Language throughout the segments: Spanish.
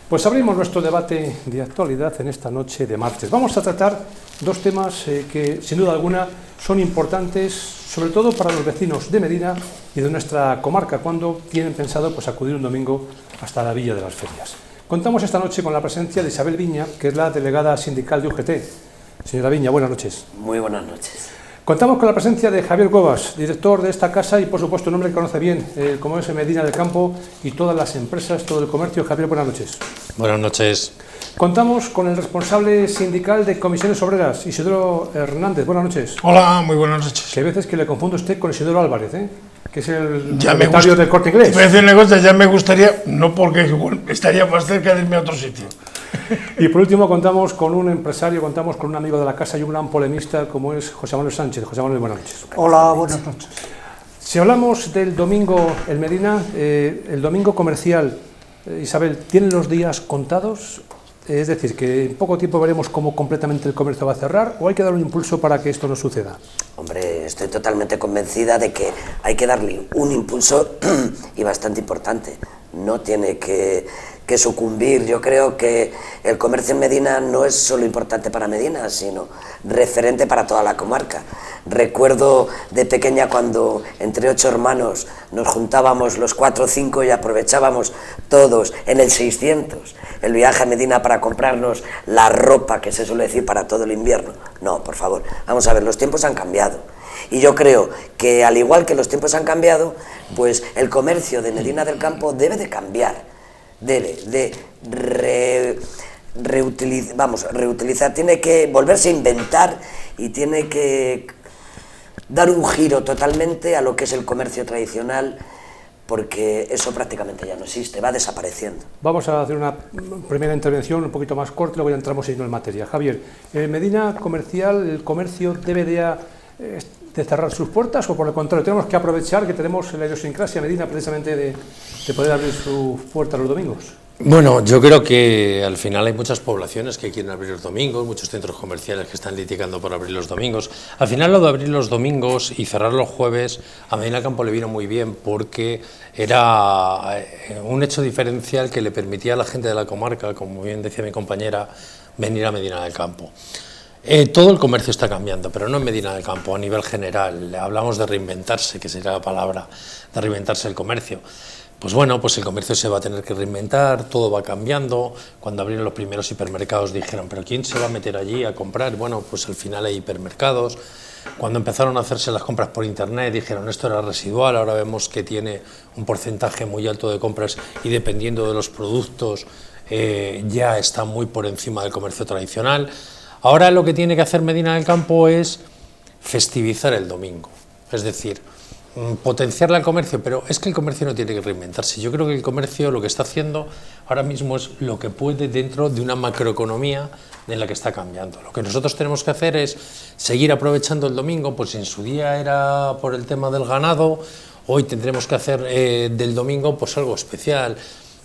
Pues abrimos nuestro debate de actualidad en esta noche de martes. Vamos a tratar dos temas que, sin duda alguna, son importantes, sobre todo para los vecinos de Medina y de nuestra comarca, cuando tienen pensado acudir un domingo hasta la Villa de las Ferias. Contamos esta noche con la presencia de Isabel Viña, que es la delegada sindical de UGT. Señora Viña, buenas noches. Muy buenas noches. Contamos con la presencia de Javier Cuevas, director de esta casa y, por supuesto, un hombre que conoce bien como es Medina del Campo y todas las empresas, todo el comercio. Javier, buenas noches. Buenas noches. Contamos con el responsable sindical de Comisiones Obreras, Isidoro Hernández. Buenas noches. Hola, muy buenas noches. Que hay veces que le confundo usted con Isidoro Álvarez, que es el propietario del Corte Inglés. Voy a decir una cosa, ya me gustaría, no porque estaría más cerca de irme a otro sitio. Y por último contamos con un empresario, contamos con un amigo de la casa y un gran polemista como es José Manuel Sánchez. José Manuel, buenas noches. Hola, buenas noches. Si hablamos del domingo en Medina, el domingo comercial, Isabel, ¿tienen los días contados? Es decir, que en poco tiempo veremos cómo completamente el comercio va a cerrar, ¿o hay que dar un impulso para que esto no suceda? Hombre, estoy totalmente convencida de que hay que darle un impulso y bastante importante. No tiene que sucumbir. Yo creo que el comercio en Medina no es solo importante para Medina, sino referente para toda la comarca. Recuerdo de pequeña cuando entre 8 hermanos nos juntábamos los 4 o 5 y aprovechábamos todos en el 600 el viaje a Medina para comprarnos la ropa que se suele decir para todo el invierno. No, por favor, vamos a ver, los tiempos han cambiado. Y yo creo que al igual que los tiempos han cambiado, pues el comercio de Medina del Campo debe de cambiar, debe de reutilizar, tiene que volverse a inventar y tiene que dar un giro totalmente a lo que es el comercio tradicional, porque eso prácticamente ya no existe, va desapareciendo. Vamos a hacer una primera intervención un poquito más corta, luego ya entramos en materia. Javier, Medina comercial, el comercio debe de cerrar sus puertas, o por el contrario, tenemos que aprovechar que tenemos la idiosincrasia Medina precisamente de poder abrir sus puertas los domingos? Bueno, yo creo que al final hay muchas poblaciones que quieren abrir los domingos, muchos centros comerciales que están litigando por abrir los domingos. Al final lo de abrir los domingos y cerrar los jueves a Medina del Campo le vino muy bien, porque era un hecho diferencial que le permitía a la gente de la comarca, como bien decía mi compañera, venir a Medina del Campo. Todo el comercio está cambiando, pero no en Medina del Campo, a nivel general. Hablamos de reinventarse, que sería la palabra, de reinventarse el comercio. Pues bueno, pues el comercio se va a tener que reinventar, todo va cambiando. Cuando abrieron los primeros hipermercados dijeron, ¿pero quién se va a meter allí a comprar? Bueno, pues al final hay hipermercados. Cuando empezaron a hacerse las compras por internet dijeron, esto era residual, ahora vemos que tiene un porcentaje muy alto de compras y dependiendo de los productos ya está muy por encima del comercio tradicional. Ahora lo que tiene que hacer Medina del Campo es festivizar el domingo, es decir, potenciarle al comercio, pero es que el comercio no tiene que reinventarse. Yo creo que el comercio lo que está haciendo ahora mismo es lo que puede dentro de una macroeconomía en la que está cambiando. Lo que nosotros tenemos que hacer es seguir aprovechando el domingo, pues si en su día era por el tema del ganado, hoy tendremos que hacer del domingo pues algo especial.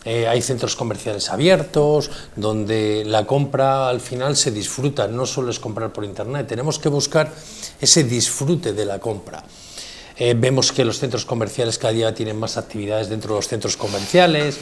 Hay centros comerciales abiertos, donde la compra al final se disfruta, no solo es comprar por internet, tenemos que buscar ese disfrute de la compra. Vemos que los centros comerciales cada día tienen más actividades dentro de los centros comerciales,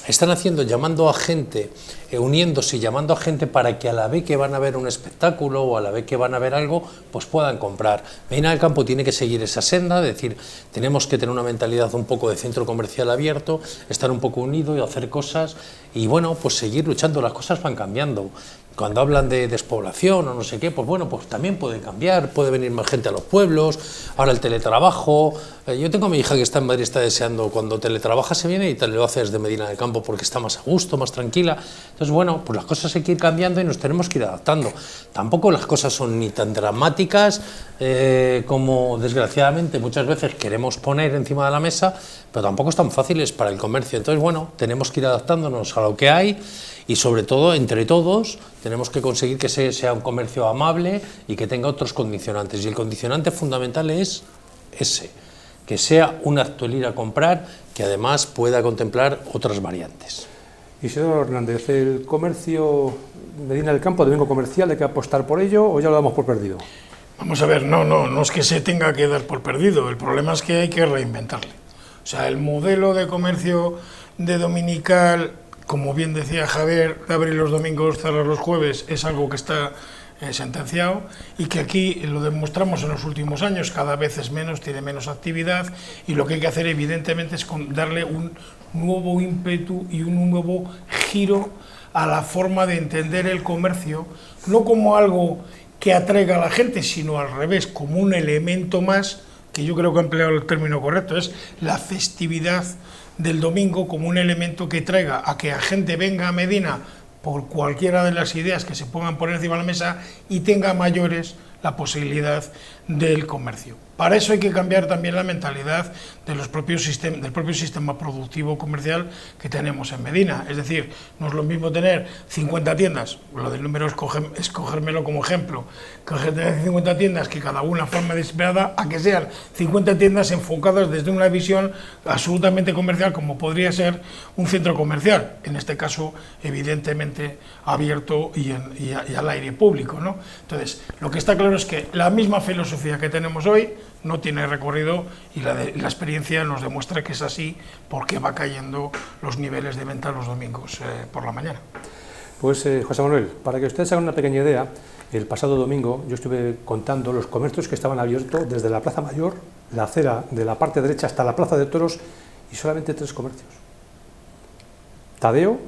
están llamando a gente, uniéndose y llamando a gente para que a la vez que van a ver un espectáculo o a la vez que van a ver algo, pues puedan comprar. Medina del Campo tiene que seguir esa senda, es decir, tenemos que tener una mentalidad un poco de centro comercial abierto, estar un poco unido y hacer cosas y bueno, pues seguir luchando, las cosas van cambiando. Cuando hablan de despoblación o no sé qué, pues bueno, pues también puede cambiar, puede venir más gente a los pueblos, ahora el teletrabajo. Yo tengo a mi hija que está en Madrid, está deseando cuando teletrabaja se viene y te lo hace desde Medina del Campo porque está más a gusto, más tranquila. Entonces, bueno, pues las cosas hay que ir cambiando y nos tenemos que ir adaptando. Tampoco las cosas son ni tan dramáticas como desgraciadamente muchas veces queremos poner encima de la mesa, pero tampoco están fáciles para el comercio. Entonces, bueno, tenemos que ir adaptándonos a lo que hay y sobre todo, entre todos, tenemos que conseguir que sea un comercio amable y que tenga otros condicionantes. Y el condicionante fundamental es ese, que sea un acto el ir a comprar, que además pueda contemplar otras variantes. Isidoro Hernández, ¿el comercio Medina del Campo, domingo comercial, hay que apostar por ello o ya lo damos por perdido? Vamos a ver, no es que se tenga que dar por perdido, el problema es que hay que reinventarle. O sea, el modelo de comercio de dominical como bien decía Javier, abrir los domingos, cerrar los jueves, es algo que está sentenciado y que aquí lo demostramos en los últimos años, cada vez es menos, tiene menos actividad y lo que hay que hacer evidentemente es darle un nuevo ímpetu y un nuevo giro a la forma de entender el comercio, no como algo que atraiga a la gente, sino al revés, como un elemento más, que yo creo que he empleado el término correcto, es la festividad del domingo como un elemento que traiga a que la gente venga a Medina por cualquiera de las ideas que se pongan por encima de la mesa y tenga mayores la posibilidad del comercio. Para eso hay que cambiar también la mentalidad de los propios del propio sistema productivo comercial que tenemos en Medina. Es decir, no es lo mismo tener 50 tiendas, lo del número es cogérmelo como ejemplo, tener 50 tiendas que cada una forma desesperada, a que sean 50 tiendas enfocadas desde una visión absolutamente comercial, como podría ser un centro comercial, en este caso evidentemente abierto y al aire público, ¿no? Entonces, lo que está claro es que la misma filosofía que tenemos hoy no tiene recorrido y la experiencia nos demuestra que es así porque va cayendo los niveles de venta los domingos por la mañana. Pues José Manuel, para que ustedes hagan una pequeña idea, el pasado domingo yo estuve contando los comercios que estaban abiertos desde la Plaza Mayor, la acera de la parte derecha hasta la Plaza de Toros y solamente 3 comercios. Tadeo,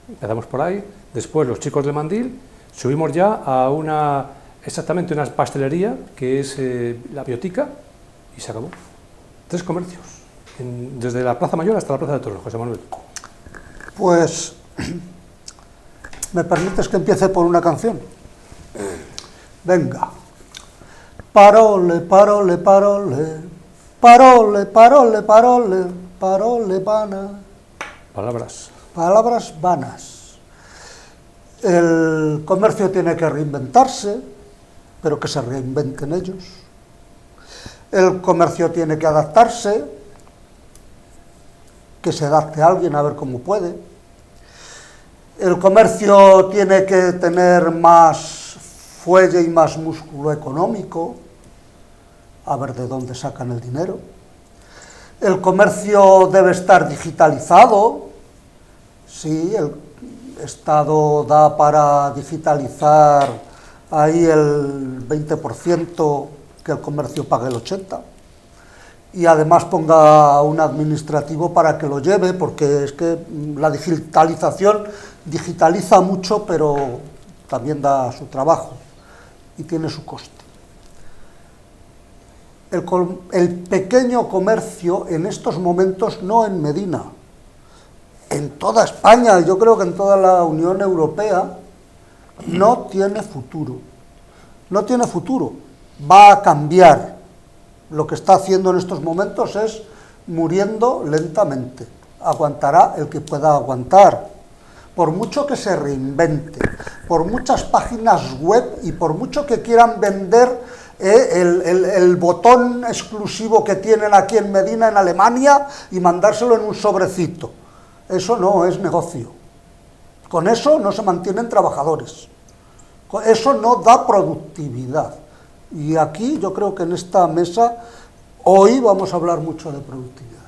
empezamos por ahí, después los chicos de Mandil, subimos ya a exactamente una pastelería que es la Biotica y se acabó. 3 comercios, desde la Plaza Mayor hasta la Plaza de Toros, José Manuel. Pues, ¿me permites que empiece por una canción? Venga. Parole, parole, parole, parole, parole, parole, parole vana. Palabras. Palabras vanas. El comercio tiene que reinventarse, pero que se reinventen ellos. El comercio tiene que adaptarse, que se adapte a alguien a ver cómo puede. El comercio tiene que tener más fuelle y más músculo económico, a ver de dónde sacan el dinero. El comercio debe estar digitalizado, sí, el Estado da para digitalizar ahí el 20%, que el comercio pague el 80%, y además ponga un administrativo para que lo lleve, porque es que la digitalización digitaliza mucho, pero también da su trabajo y tiene su coste. El pequeño comercio en estos momentos, no en Medina, en toda España, yo creo que en toda la Unión Europea, no tiene futuro. No tiene futuro. Va a cambiar. Lo que está haciendo en estos momentos es muriendo lentamente. Aguantará el que pueda aguantar. Por mucho que se reinvente, por muchas páginas web y por mucho que quieran vender el botón exclusivo que tienen aquí en Medina, en Alemania, y mandárselo en un sobrecito. Eso no es negocio. Con eso no se mantienen trabajadores. Eso no da productividad. Y aquí yo creo que en esta mesa hoy vamos a hablar mucho de productividad.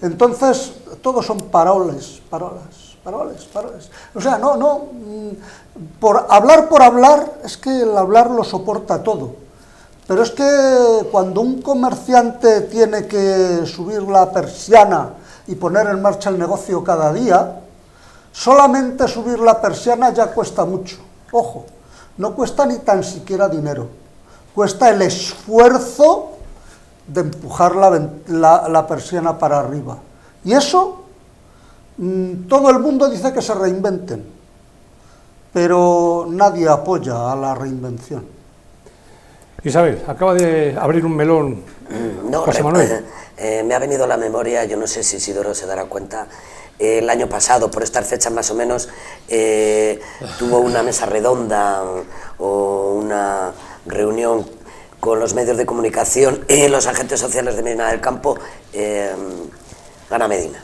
Entonces, todos son paroles. O sea, por hablar, es que el hablar lo soporta todo. Pero es que cuando un comerciante tiene que subir la persiana y poner en marcha el negocio cada día, solamente subir la persiana ya cuesta mucho. Ojo, no cuesta ni tan siquiera dinero, cuesta el esfuerzo de empujar la persiana para arriba. Y eso, todo el mundo dice que se reinventen, pero nadie apoya a la reinvención. Isabel, acaba de abrir un melón. José Manuel. Me ha venido a la memoria, yo no sé si Isidoro se dará cuenta, el año pasado, por estas fechas más o menos, tuvo una mesa redonda o una reunión con los medios de comunicación y los agentes sociales de Medina del Campo, Gana Medina.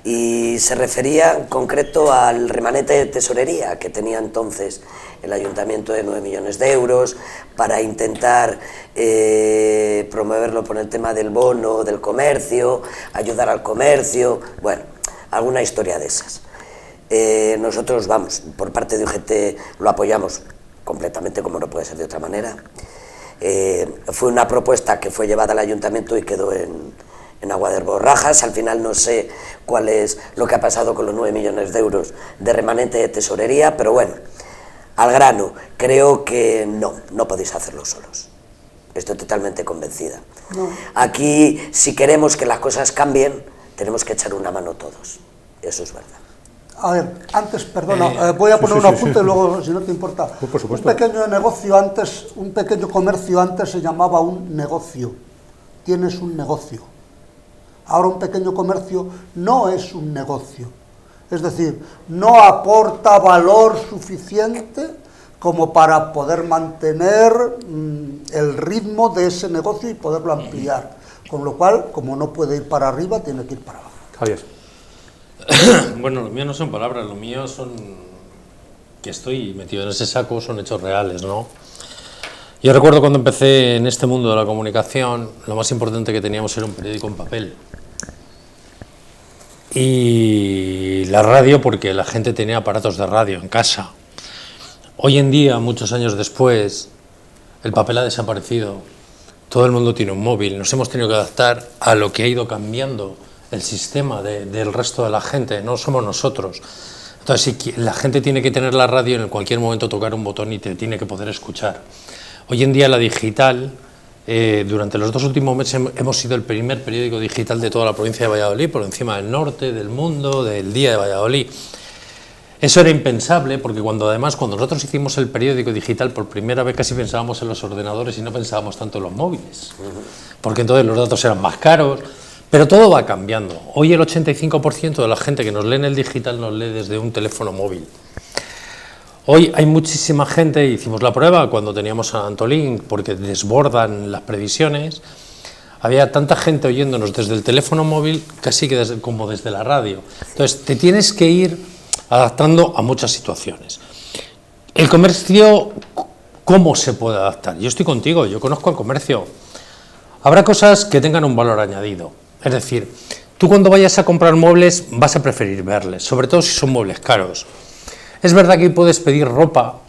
Y se refería en concreto al remanente de tesorería que tenía entonces el ayuntamiento de 9 millones de euros para intentar promoverlo por el tema del bono, del comercio, ayudar al comercio, bueno, alguna historia de esas. Nosotros, vamos, por parte de UGT lo apoyamos completamente, como no puede ser de otra manera. Fue una propuesta que fue llevada al ayuntamiento y quedó en agua de borrajas. Al final no sé cuál es lo que ha pasado con los 9 millones de euros de remanente de tesorería, pero bueno, al grano, creo que no podéis hacerlo solos. Estoy totalmente convencida. No. Aquí, si queremos que las cosas cambien, tenemos que echar una mano todos. Eso es verdad. A ver, antes, perdona, voy a poner un apunte y luego, si no te importa. Por supuesto. Un pequeño negocio antes, un pequeño comercio antes se llamaba un negocio. Tienes un negocio. Ahora un pequeño comercio no es un negocio. Es decir, no aporta valor suficiente como para poder mantener el ritmo de ese negocio y poderlo ampliar. Con lo cual, como no puede ir para arriba, tiene que ir para abajo. Javier. Bueno, lo mío no son palabras, lo mío son que estoy metido en ese saco, son hechos reales, ¿no? Yo recuerdo cuando empecé en este mundo de la comunicación, lo más importante que teníamos era un periódico en papel. Y la radio, porque la gente tenía aparatos de radio en casa. Hoy en día, muchos años después, el papel ha desaparecido. Todo el mundo tiene un móvil. Nos hemos tenido que adaptar a lo que ha ido cambiando el sistema del resto de la gente. No somos nosotros. Entonces, si la gente tiene que tener la radio, en cualquier momento tocar un botón y te tiene que poder escuchar. Hoy en día la digital, durante los 2 últimos meses hemos sido el primer periódico digital de toda la provincia de Valladolid, por encima del norte, del mundo, del Día de Valladolid. Eso era impensable porque cuando nosotros hicimos el periódico digital por primera vez casi pensábamos en los ordenadores y no pensábamos tanto en los móviles, porque entonces los datos eran más caros, pero todo va cambiando. Hoy el 85% de la gente que nos lee en el digital nos lee desde un teléfono móvil. Hoy hay muchísima gente, hicimos la prueba cuando teníamos a Antolín, porque desbordan las previsiones, había tanta gente oyéndonos desde el teléfono móvil casi que como desde la radio. Entonces te tienes que ir adaptando a muchas situaciones. El comercio, ¿cómo se puede adaptar? Yo estoy contigo, yo conozco el comercio. Habrá cosas que tengan un valor añadido. Es decir, tú cuando vayas a comprar muebles vas a preferir verles, sobre todo si son muebles caros. Es verdad que puedes pedir ropa,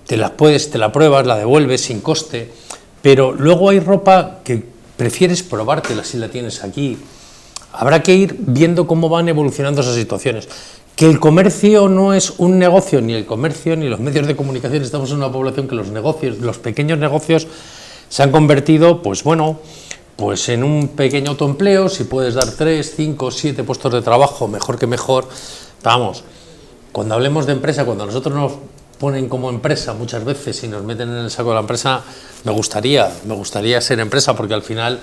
te la pruebas, la devuelves sin coste, pero luego hay ropa que prefieres probártela si la tienes aquí. Habrá que ir viendo cómo van evolucionando esas situaciones. Que el comercio no es un negocio, ni el comercio ni los medios de comunicación, estamos en una población que los negocios, los pequeños negocios se han convertido, pues bueno, pues en un pequeño autoempleo. Si puedes dar 3, 5, 7 puestos de trabajo, mejor que mejor. Vamos, cuando hablemos de empresa, cuando a nosotros nos ponen como empresa muchas veces y nos meten en el saco de la empresa, me gustaría ser empresa, porque al final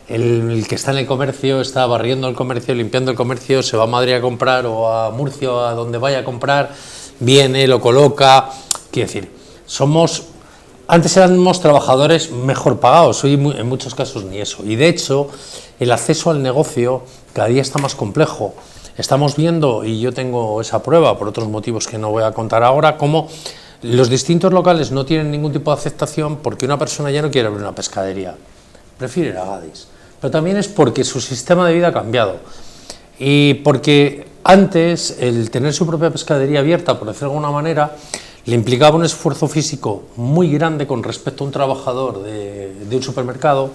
el que está en el comercio está barriendo el comercio, limpiando el comercio, se va a Madrid a comprar o a Murcia o a donde vaya a comprar, viene, lo coloca. Quiero decir, antes éramos trabajadores mejor pagados, hoy en muchos casos ni eso. Y de hecho, el acceso al negocio cada día está más complejo. Estamos viendo, y yo tengo esa prueba por otros motivos que no voy a contar ahora, cómo los distintos locales no tienen ningún tipo de aceptación porque una persona ya no quiere abrir una pescadería, prefiere ir a Gadis. Pero también es porque su sistema de vida ha cambiado y porque antes el tener su propia pescadería abierta, por decirlo de alguna manera, le implicaba un esfuerzo físico muy grande con respecto a un trabajador de un supermercado,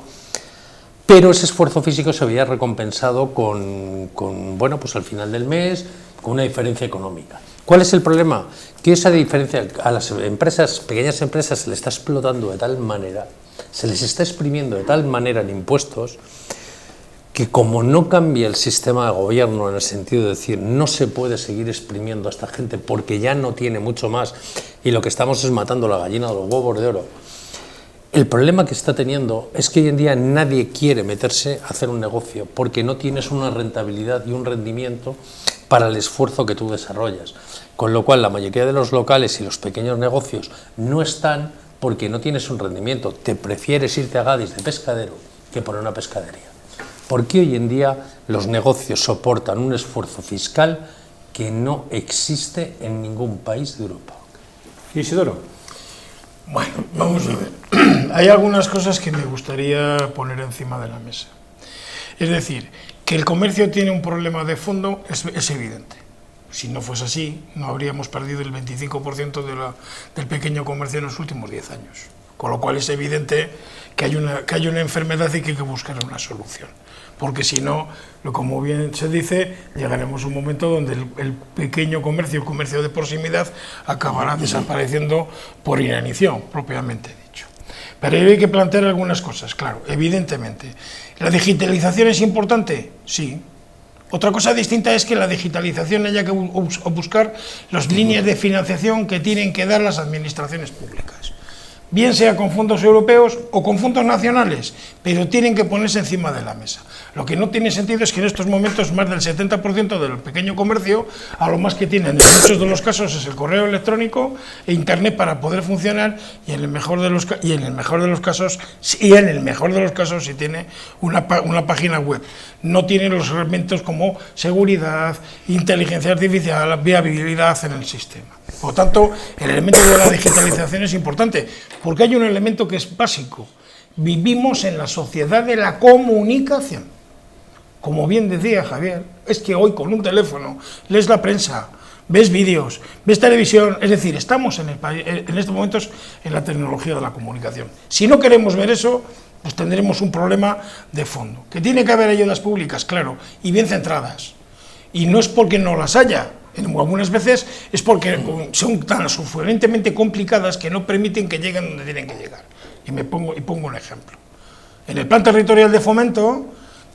pero ese esfuerzo físico se veía recompensado con bueno, pues al final del mes, con una diferencia económica. ¿Cuál es el problema? Que esa diferencia a las empresas, pequeñas empresas, se les está explotando de tal manera, se les está exprimiendo de tal manera en impuestos, que como no cambia el sistema de gobierno en el sentido de decir no se puede seguir exprimiendo a esta gente porque ya no tiene mucho más y lo que estamos es matando la gallina de los huevos de oro. El problema que está teniendo es que hoy en día nadie quiere meterse a hacer un negocio porque no tienes una rentabilidad y un rendimiento para el esfuerzo que tú desarrollas. Con lo cual la mayoría de los locales y los pequeños negocios no están porque no tienes un rendimiento. Te prefieres irte a Gadis de pescadero que poner una pescadería. Porque hoy en día los negocios soportan un esfuerzo fiscal que no existe en ningún país de Europa. Isidoro. Bueno, vamos a ver. Hay algunas cosas que me gustaría poner encima de la mesa. Es decir, que el comercio tiene un problema de fondo es evidente. Si no fuese así, no habríamos perdido el 25% del pequeño comercio en los últimos 10 años. Con lo cual es evidente que hay una enfermedad y que hay que buscar una solución. Porque si no, como bien se dice, llegaremos a un momento donde el pequeño comercio, el comercio de proximidad, acabará desapareciendo por inanición, propiamente dicho. Pero hay que plantear algunas cosas, claro, evidentemente. ¿La digitalización es importante? Sí. Otra cosa distinta es que la digitalización haya que buscar las líneas de financiación que tienen que dar las administraciones públicas. Bien sea con fondos europeos o con fondos nacionales, pero tienen que ponerse encima de la mesa. Lo que no tiene sentido es que en estos momentos más del 70% del pequeño comercio, a lo más que tienen en muchos de los casos es el correo electrónico e internet para poder funcionar, y en el mejor de los casos si tiene una página web. No tiene los elementos como seguridad, inteligencia artificial, viabilidad en el sistema. Por lo tanto, el elemento de la digitalización es importante, porque hay un elemento que es básico. Vivimos en la sociedad de la comunicación. Como bien decía Javier, es que hoy con un teléfono lees la prensa, ves vídeos, ves televisión, es decir, estamos en estos momentos en la tecnología de la comunicación. Si no queremos ver eso, pues tendremos un problema de fondo. Que tiene que haber ayudas públicas, claro, y bien centradas. Y no es porque no las haya, algunas veces es porque son tan suficientemente complicadas que no permiten que lleguen donde tienen que llegar. Y pongo un ejemplo. En el plan territorial de fomento,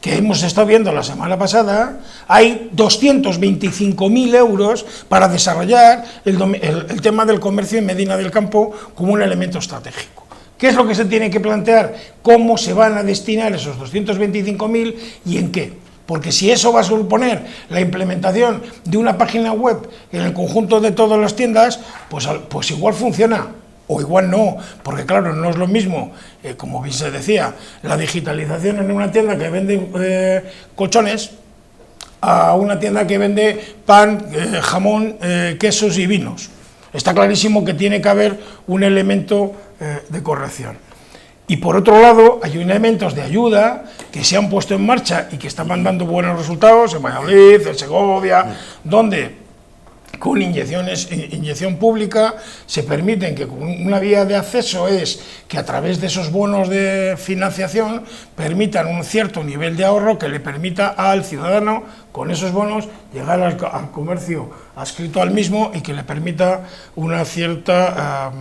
que hemos estado viendo la semana pasada, hay 225.000 euros para desarrollar el tema del comercio en Medina del Campo como un elemento estratégico. ¿Qué es lo que se tiene que plantear? ¿Cómo se van a destinar esos 225.000 y en qué? Porque si eso va a suponer la implementación de una página web en el conjunto de todas las tiendas, pues igual funciona, o igual no, porque claro, no es lo mismo, como bien se decía, la digitalización en una tienda que vende colchones a una tienda que vende pan, jamón, quesos y vinos. Está clarísimo que tiene que haber un elemento de corrección. Y por otro lado, hay elementos de ayuda que se han puesto en marcha y que están dando buenos resultados en Valladolid, en Segovia, donde con inyección pública se permiten que una vía de acceso es que a través de esos bonos de financiación permitan un cierto nivel de ahorro que le permita al ciudadano con esos bonos llegar al comercio adscrito al mismo y que le permita una cierta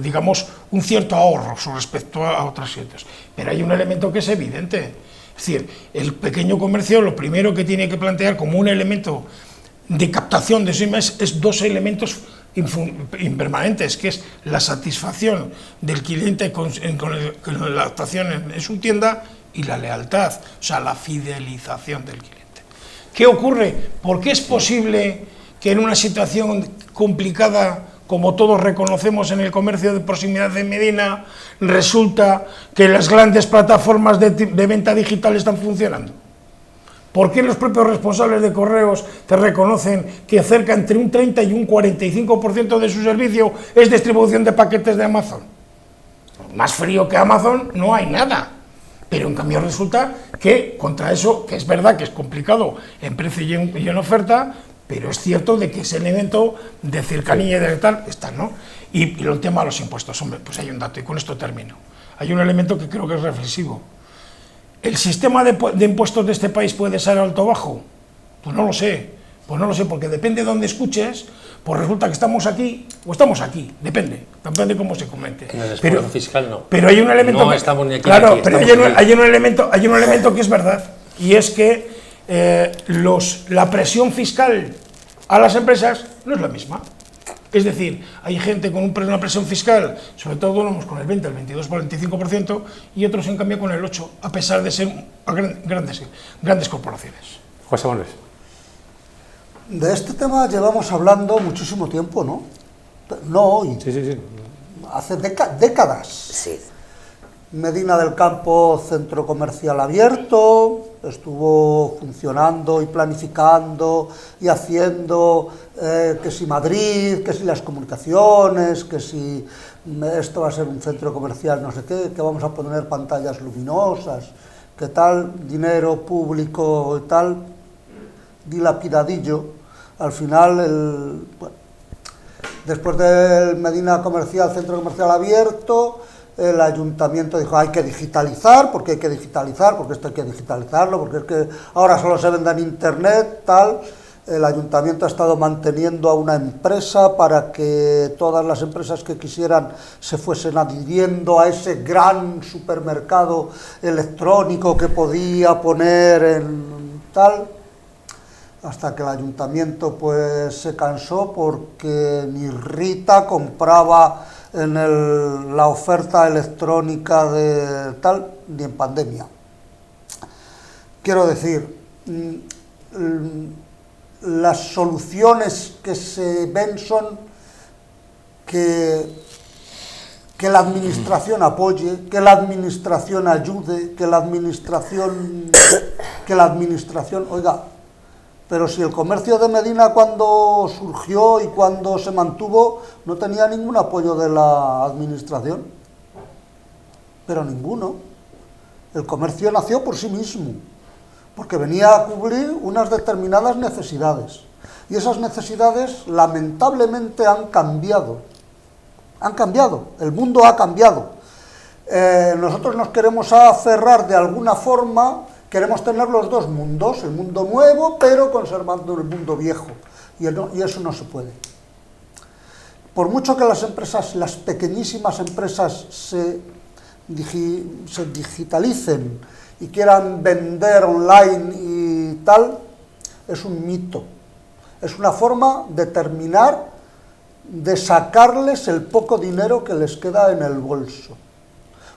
digamos, un cierto ahorro respecto a otros sitios. Pero hay un elemento que es evidente, es decir, el pequeño comercio lo primero que tiene que plantear como un elemento de captación de sí mismo es dos elementos impermanentes, que es la satisfacción del cliente con la adaptación en su tienda y la lealtad, o sea, la fidelización del cliente. ¿Qué ocurre? ¿Por qué es posible que en una situación complicada, como todos reconocemos en el comercio de proximidad de Medina, resulta que las grandes plataformas de venta digital están funcionando? ¿Por qué los propios responsables de correos te reconocen que cerca entre un 30 y un 45% de su servicio es distribución de paquetes de Amazon? Más frío que Amazon no hay nada. Pero en cambio resulta que contra eso, que es verdad que es complicado en precio y en oferta, pero es cierto de que ese elemento de cercanía y de tal está, ¿no? Y el tema de los impuestos, hombre, pues hay un dato, y con esto termino. Hay un elemento que creo que es reflexivo. ¿El sistema de impuestos de este país puede ser alto o bajo? Pues no lo sé, porque depende de dónde escuches, pues resulta que estamos aquí o estamos aquí, depende cómo se comente. En el esfuerzo fiscal no. Pero hay un elemento... No estamos ni aquí claro, ni aquí, pero hay un elemento que es verdad, y es que la presión fiscal a las empresas no es la misma. Es decir, hay gente con una presión fiscal, sobre todo autónomos con el 20, el 22, el 25%, y otros en cambio con el 8%, a pesar de ser grandes corporaciones. José Manuel. De este tema llevamos hablando muchísimo tiempo, ¿no? No hoy. Sí. Hace décadas. Sí. Medina del Campo, centro comercial abierto, estuvo funcionando y planificando y haciendo que si Madrid, que si las comunicaciones, que si esto va a ser un centro comercial no sé qué, que vamos a poner pantallas luminosas, que tal dinero público y tal dilapidadillo Al final, bueno, después del Medina Comercial, Centro Comercial Abierto, el ayuntamiento dijo hay que digitalizar, porque esto hay que digitalizarlo, porque es que ahora solo se vende en internet, tal. El ayuntamiento ha estado manteniendo a una empresa para que todas las empresas que quisieran se fuesen adhiriendo a ese gran supermercado electrónico que podía poner en tal, hasta que el ayuntamiento pues se cansó porque ni Rita compraba en la oferta electrónica de tal, ni en pandemia. Quiero decir, las soluciones que se ven son que la administración apoye, que la administración ayude, que la administración, oiga, pero si el comercio de Medina cuando surgió y cuando se mantuvo no tenía ningún apoyo de la administración, pero ninguno. El comercio nació por sí mismo, porque venía a cubrir unas determinadas necesidades. Y esas necesidades, lamentablemente, han cambiado. Han cambiado, el mundo ha cambiado. Nosotros nos queremos aferrar de alguna forma, queremos tener los dos mundos, el mundo nuevo, pero conservando el mundo viejo. Y eso no se puede. Por mucho que las empresas, las pequeñísimas empresas se digitalicen y quieran vender online y tal, es un mito. Es una forma de terminar de sacarles el poco dinero que les queda en el bolso.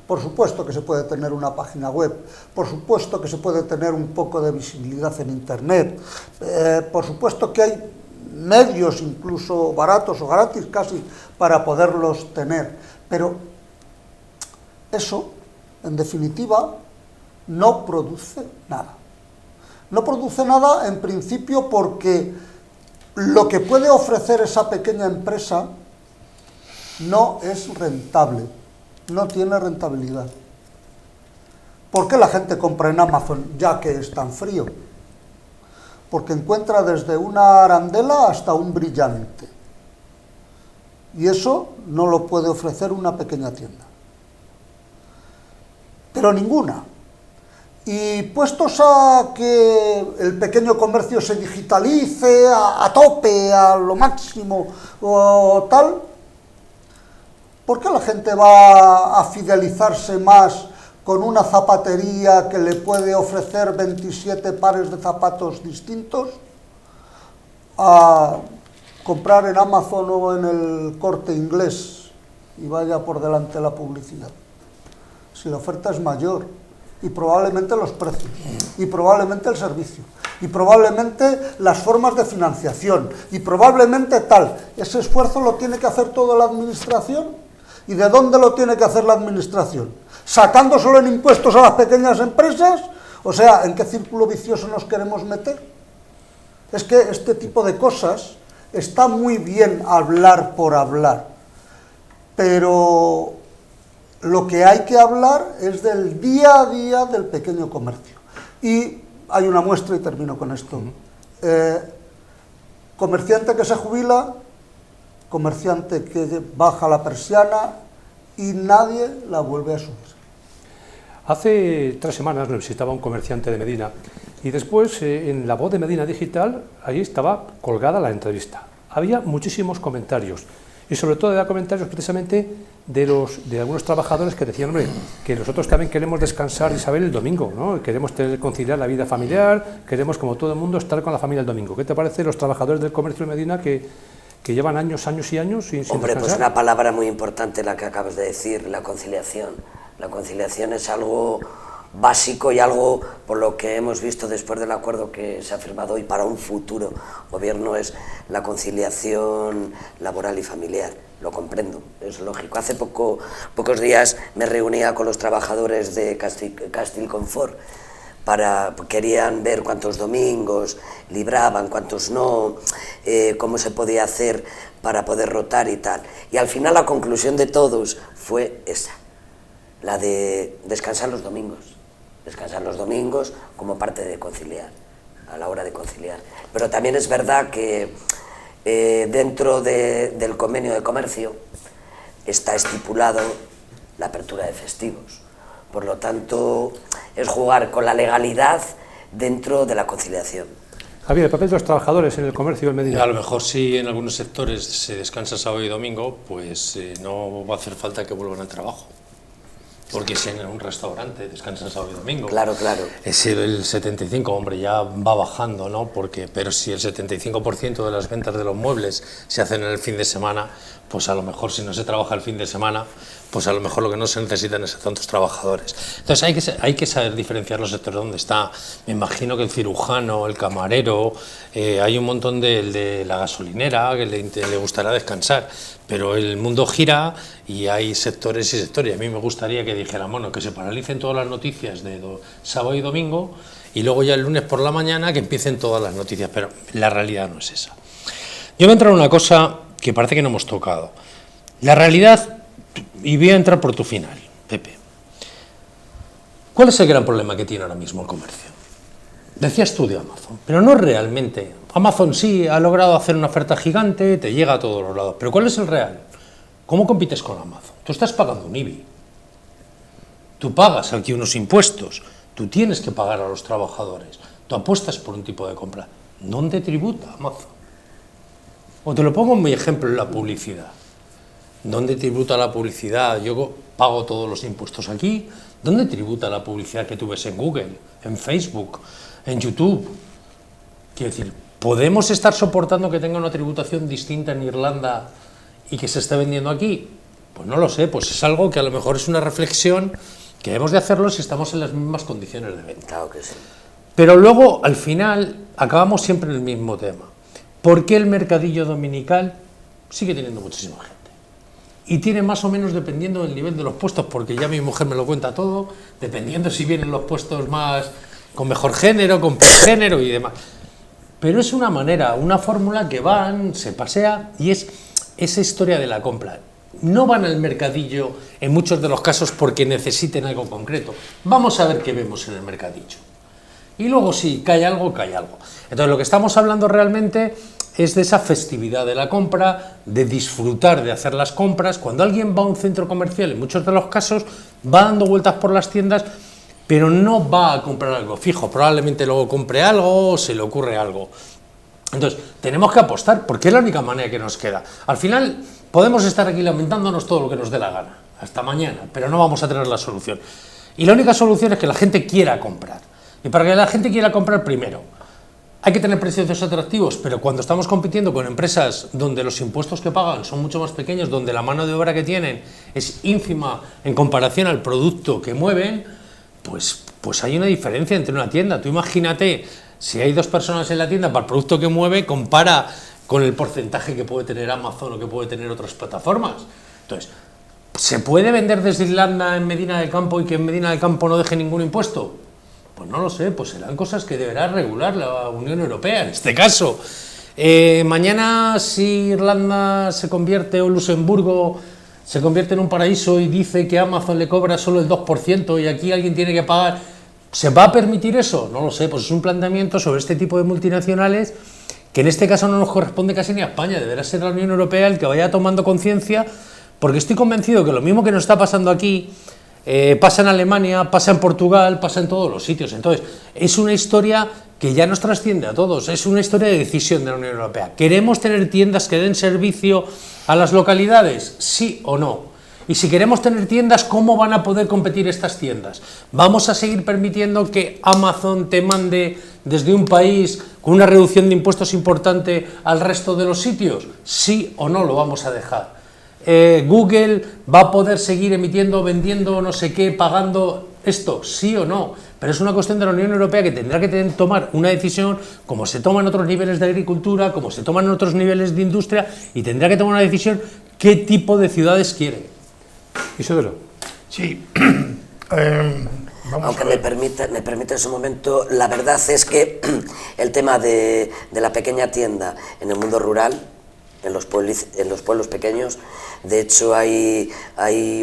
Por supuesto que se puede tener una página web, por supuesto que se puede tener un poco de visibilidad en internet, por supuesto que hay medios incluso baratos o gratis casi para poderlos tener, pero eso, en definitiva, no produce nada. No produce nada en principio porque lo que puede ofrecer esa pequeña empresa no es rentable, no tiene rentabilidad. ¿Por qué la gente compra en Amazon ya que es tan frío? Porque encuentra desde una arandela hasta un brillante. Y eso no lo puede ofrecer una pequeña tienda. Pero ninguna. Y puestos a que el pequeño comercio se digitalice a tope, a lo máximo o tal, ¿por qué la gente va a fidelizarse más con una zapatería que le puede ofrecer 27 pares de zapatos distintos a comprar en Amazon o en el Corte Inglés y vaya por delante la publicidad? Si la oferta es mayor, y probablemente los precios, y probablemente el servicio, y probablemente las formas de financiación, y probablemente tal. Ese esfuerzo lo tiene que hacer toda la administración. ¿Y de dónde lo tiene que hacer la administración? ¿Sacándoselo en impuestos a las pequeñas empresas? O sea, ¿en qué círculo vicioso nos queremos meter? Es que este tipo de cosas está muy bien hablar por hablar, pero lo que hay que hablar es del día a día del pequeño comercio. Y hay una muestra, y termino con esto. Comerciante que se jubila, comerciante que baja la persiana y nadie la vuelve a subir. Hace 3 semanas nos visitaba un comerciante de Medina y después en La Voz de Medina Digital, allí estaba colgada la entrevista. Había muchísimos comentarios y sobre todo había comentarios precisamente de algunos trabajadores que decían, hombre, que nosotros también queremos descansar y saber el domingo, ¿no? Queremos conciliar la vida familiar, queremos como todo el mundo estar con la familia el domingo. ¿Qué te parece los trabajadores del comercio de Medina que llevan años y años sin Hombre, descansar? pues una palabra muy importante la que acabas de decir, la conciliación. La conciliación es algo básico y algo por lo que hemos visto después del acuerdo que se ha firmado hoy para un futuro gobierno es la conciliación laboral y familiar. Lo comprendo, es lógico. Hace pocos días me reunía con los trabajadores de Castilconfort. Querían ver cuántos domingos libraban, cuántos no, cómo se podía hacer para poder rotar y tal. Y al final la conclusión de todos fue esa, la de descansar los domingos como parte de conciliar. a la hora de conciliar. Pero también es verdad que dentro del convenio de comercio está estipulado la apertura de festivos. Por lo tanto, es jugar con la legalidad dentro de la conciliación. Javier, el papel de los trabajadores en el comercio en Medina. A lo mejor si en algunos sectores se descansa sábado y domingo, pues no va a hacer falta que vuelvan al trabajo. Porque si en un restaurante descansan sábado y domingo, Claro. el 75, hombre, ya va bajando, ¿no? Pero si el 75% de las ventas de los muebles se hacen en el fin de semana, pues a lo mejor si no se trabaja el fin de semana, pues a lo mejor lo que no se necesitan es tantos trabajadores. Entonces hay que saber diferenciar los sectores donde está. Me imagino que el cirujano, el camarero, hay un montón de la gasolinera que le gustará descansar, pero el mundo gira y hay sectores y sectores. A mí me gustaría que dijeran, bueno, que se paralicen todas las noticias de sábado y domingo y luego ya el lunes por la mañana que empiecen todas las noticias, pero la realidad no es esa. Yo voy a entrar en una cosa que parece que no hemos tocado. La realidad, y voy a entrar por tu final, Pepe. ¿Cuál es el gran problema que tiene ahora mismo el comercio? Decías tú de Amazon, pero no realmente. Amazon sí ha logrado hacer una oferta gigante, te llega a todos los lados, pero ¿cuál es el real? ¿Cómo compites con Amazon? Tú estás pagando un IBI, tú pagas aquí unos impuestos, tú tienes que pagar a los trabajadores, tú apuestas por un tipo de compra. ¿Dónde tributa Amazon? O te lo pongo en mi ejemplo en la publicidad. ¿Dónde tributa la publicidad? Yo pago todos los impuestos aquí. ¿Dónde tributa la publicidad que tú ves en Google, en Facebook, en YouTube? Quiero decir, ¿podemos estar soportando que tenga una tributación distinta en Irlanda y que se esté vendiendo aquí? Pues no lo sé, pues es algo que a lo mejor es una reflexión que debemos de hacerlo si estamos en las mismas condiciones de venta. Claro que sí. Pero luego, al final, acabamos siempre en el mismo tema. ¿Por qué el mercadillo dominical sigue teniendo muchísima gente? Y tiene más o menos dependiendo del nivel de los puestos, porque ya mi mujer me lo cuenta todo, dependiendo si vienen los puestos más con mejor género, con peor género y demás. Pero es una manera, una fórmula que van, se pasea y es esa historia de la compra. No van al mercadillo en muchos de los casos porque necesiten algo concreto. Vamos a ver qué vemos en el mercadillo. Y luego sí, cae algo, cae algo. Entonces lo que estamos hablando realmente es de esa festividad de la compra, de disfrutar de hacer las compras. Cuando alguien va a un centro comercial, en muchos de los casos, va dando vueltas por las tiendas, pero no va a comprar algo fijo. Probablemente luego compre algo o se le ocurre algo. Entonces, tenemos que apostar, porque es la única manera que nos queda. Al final, podemos estar aquí lamentándonos todo lo que nos dé la gana, hasta mañana, pero no vamos a tener la solución. Y la única solución es que la gente quiera comprar. Y para que la gente quiera comprar, primero, hay que tener precios atractivos, pero cuando estamos compitiendo con empresas donde los impuestos que pagan son mucho más pequeños, donde la mano de obra que tienen es ínfima en comparación al producto que mueven, pues hay una diferencia entre una tienda. Tú imagínate, si hay dos personas en la tienda, para el producto que mueve, compara con el porcentaje que puede tener Amazon o que puede tener otras plataformas. Entonces, ¿se puede vender desde Irlanda en Medina del Campo y que en Medina del Campo no deje ningún impuesto? Pues no lo sé, pues serán cosas que deberá regular la Unión Europea en este caso. Mañana si Irlanda se convierte o Luxemburgo se convierte en un paraíso y dice que Amazon le cobra solo el 2% y aquí alguien tiene que pagar, ¿se va a permitir eso? No lo sé, pues es un planteamiento sobre este tipo de multinacionales que en este caso no nos corresponde casi ni a España, deberá ser la Unión Europea el que vaya tomando conciencia, porque estoy convencido que lo mismo que nos está pasando aquí, pasa en Alemania, pasa en Portugal, pasa en todos los sitios. Entonces, es una historia que ya nos trasciende a todos, es una historia de decisión de la Unión Europea. ¿Queremos tener tiendas que den servicio a las localidades? ¿Sí o no? Y si queremos tener tiendas, ¿cómo van a poder competir estas tiendas? ¿Vamos a seguir permitiendo que Amazon te mande desde un país con una reducción de impuestos importante al resto de los sitios? ¿Sí o no lo vamos a dejar? ¿Google va a poder seguir emitiendo, vendiendo, no sé qué, pagando esto? ¿Sí o no? Pero es una cuestión de la Unión Europea que tendrá que tomar una decisión, como se toma en otros niveles de agricultura, como se toma en otros niveles de industria, y tendrá que tomar una decisión qué tipo de ciudades quiere. Isidoro. Sí. Aunque me permite en su momento, la verdad es que el tema de la pequeña tienda en el mundo rural, en los pueblos pequeños, de hecho hay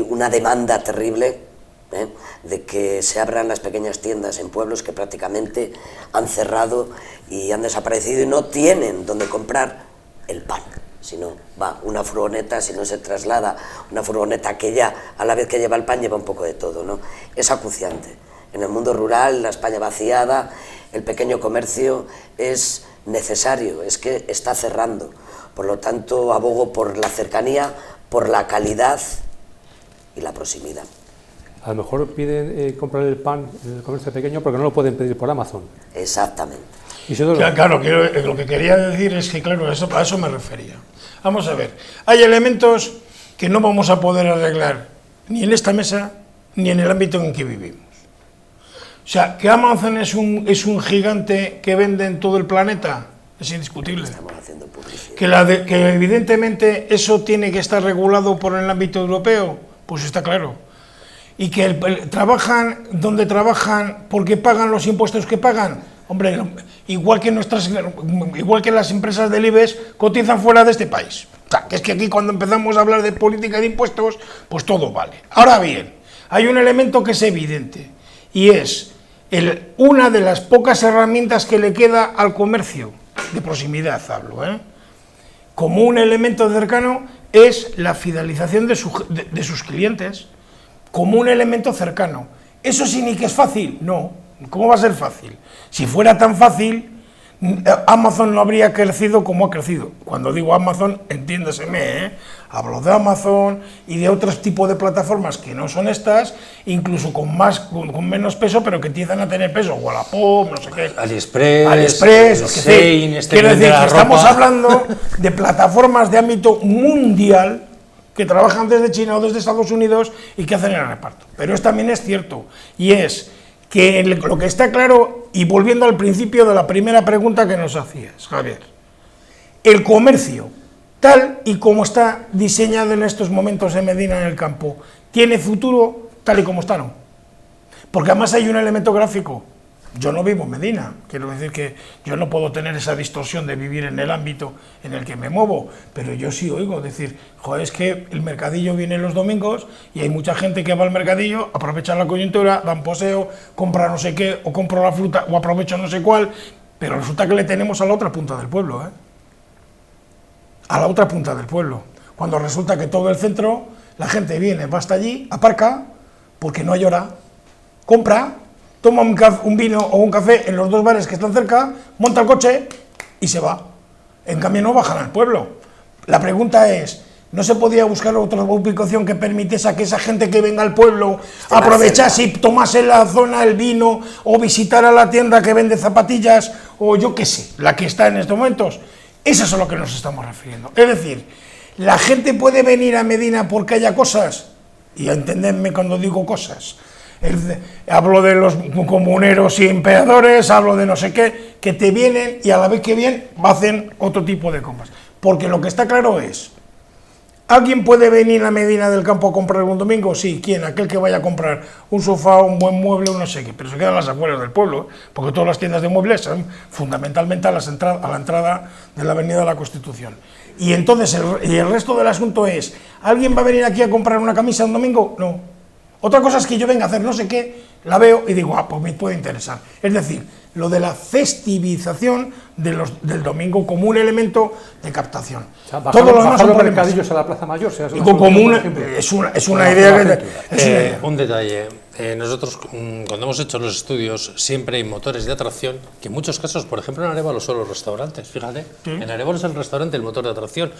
una demanda terrible de que se abran las pequeñas tiendas en pueblos que prácticamente han cerrado y han desaparecido y no tienen donde comprar el pan. Si no va una furgoneta, si no se traslada una furgoneta que ya, a la vez que lleva el pan, lleva un poco de todo, ¿no? Es acuciante. En el mundo rural, la España vaciada, el pequeño comercio es necesario, es que está cerrando. Por lo tanto, abogo por la cercanía, por la calidad y la proximidad. A lo mejor piden comprar el pan en el comercio pequeño porque no lo pueden pedir por Amazon. Exactamente. Claro, lo que quería decir es que, claro, a eso me refería. Vamos a ver, hay elementos que no vamos a poder arreglar ni en esta mesa ni en el ámbito en que vivimos. O sea, que Amazon es un gigante que vende en todo el planeta, es indiscutible. Estamos haciendo publicidad. Que evidentemente eso tiene que estar regulado por el ámbito europeo, pues está claro. Y que trabajan donde trabajan porque pagan los impuestos que pagan. Hombre, igual que las empresas del IBEX cotizan fuera de este país. O sea, que es que aquí cuando empezamos a hablar de política de impuestos, pues todo vale. Ahora bien, hay un elemento que es evidente, y es una de las pocas herramientas que le queda al comercio, de proximidad hablo, como un elemento cercano, es la fidelización de sus clientes, como un elemento cercano. ¿Eso sí ni que es fácil? No. ¿Cómo va a ser fácil? Si fuera tan fácil, Amazon no habría crecido como ha crecido. Cuando digo Amazon, entiéndaseme, hablo de Amazon y de otros tipos de plataformas que no son estas, incluso con menos peso, pero que empiezan a tener peso, Wallapop, no sé qué. AliExpress, Shein, quiero decir que estamos hablando de plataformas de ámbito mundial que trabajan desde China o desde Estados Unidos y que hacen el reparto. Pero también es cierto, y es que lo que está claro, y volviendo al principio de la primera pregunta que nos hacías, Javier, el comercio, tal y como está diseñado en estos momentos en Medina, en el campo, ¿tiene futuro tal y como está? No. Porque además hay un elemento gráfico. Yo no vivo en Medina, quiero decir que yo no puedo tener esa distorsión de vivir en el ámbito en el que me muevo, pero yo sí oigo decir, joder, es que el mercadillo viene los domingos y hay mucha gente que va al mercadillo, aprovecha la coyuntura, dan poseo, compra no sé qué, o compro la fruta, o aprovecho no sé cuál, pero resulta que le tenemos a la otra punta del pueblo, a la otra punta del pueblo, cuando resulta que todo el centro, la gente viene, va hasta allí, aparca, porque no hay hora, compra, toma un vino o un café en los dos bares que están cerca, monta el coche y se va. En cambio no bajan al pueblo. La pregunta es, ¿no se podía buscar otra ubicación que permitiese a que esa gente que venga al pueblo aprovechase y tomase en la zona el vino o visitara la tienda que vende zapatillas o yo qué sé, la que está en estos momentos? Eso es a lo que nos estamos refiriendo. Es decir, la gente puede venir a Medina porque haya cosas, y entendedme cuando digo cosas, hablo de los comuneros y emperadores, hablo de no sé qué, que te vienen y a la vez que vienen hacen otro tipo de compras. Porque lo que está claro es, ¿alguien puede venir a Medina del Campo a comprar un domingo? Sí, ¿quién? Aquel que vaya a comprar un sofá, un buen mueble, un no sé qué, pero se quedan las afueras del pueblo, porque todas las tiendas de muebles son fundamentalmente a la entrada de la Avenida de la Constitución. Y entonces el resto del asunto es, ¿alguien va a venir aquí a comprar una camisa un domingo? No. Otra cosa es que yo venga a hacer no sé qué, la veo y digo, pues me puede interesar. Es decir, lo de la festivización del domingo como un elemento de captación. O sea, bajar los mercadillos a la Plaza Mayor. Es una idea que... Un detalle. Nosotros, cuando hemos hecho los estudios, siempre hay motores de atracción, que en muchos casos, por ejemplo, en Arévalo son los restaurantes, fíjate. ¿Sí? En Arévalo es el restaurante el motor de atracción.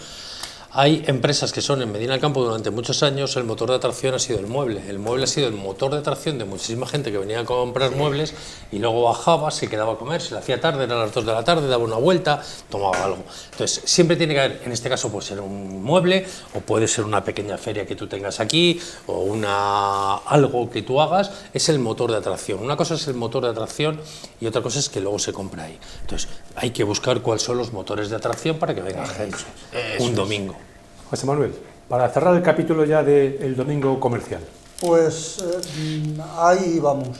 Hay empresas que son en Medina del Campo durante muchos años, el motor de atracción ha sido el mueble. El mueble ha sido el motor de atracción de muchísima gente que venía a comprar muebles y luego bajaba, se quedaba a comer, se le hacía tarde, eran las 2 de la tarde, daba una vuelta, tomaba algo. Entonces, siempre tiene que haber, en este caso puede ser un mueble o puede ser una pequeña feria que tú tengas aquí o algo que tú hagas, es el motor de atracción. Una cosa es el motor de atracción y otra cosa es que luego se compra ahí. Entonces, hay que buscar cuáles son los motores de atracción para que venga gente un domingo. José Manuel, para cerrar el capítulo ya del domingo comercial. Pues ahí vamos.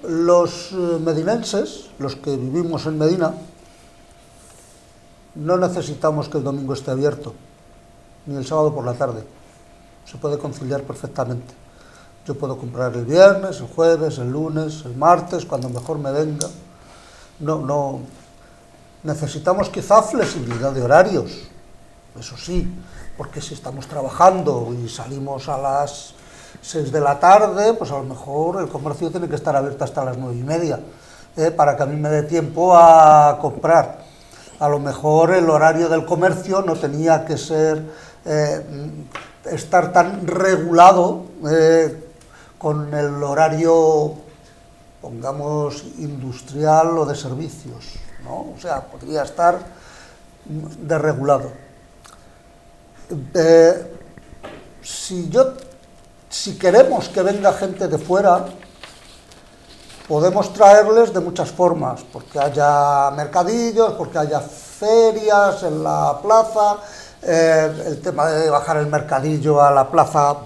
Los medinenses, los que vivimos en Medina, no necesitamos que el domingo esté abierto, ni el sábado por la tarde. Se puede conciliar perfectamente. Yo puedo comprar el viernes, el jueves, el lunes, el martes, cuando mejor me venga. No, necesitamos quizá flexibilidad de horarios, eso sí, porque si estamos trabajando y salimos a las 6 de la tarde, pues a lo mejor el comercio tiene que estar abierto hasta las 9:30, para que a mí me dé tiempo a comprar. A lo mejor el horario del comercio no tenía que ser, estar tan regulado con el horario, pongamos, industrial o de servicios, ¿no? O sea, podría estar desregulado. Si queremos que venga gente de fuera, podemos traerles de muchas formas, porque haya mercadillos, porque haya ferias en la plaza, el tema de bajar el mercadillo a la plaza,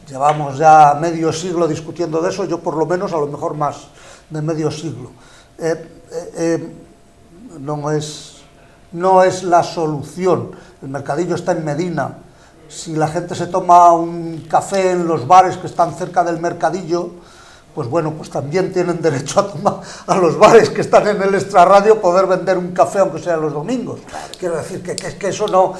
llevamos ya medio siglo discutiendo de eso, yo por lo menos, a lo mejor más de medio siglo. No es la solución. El mercadillo está en Medina. Si la gente se toma un café en los bares que están cerca del mercadillo, pues bueno, pues también tienen derecho a tomar a los bares que están en el extrarradio poder vender un café aunque sea los domingos. Quiero decir que eso no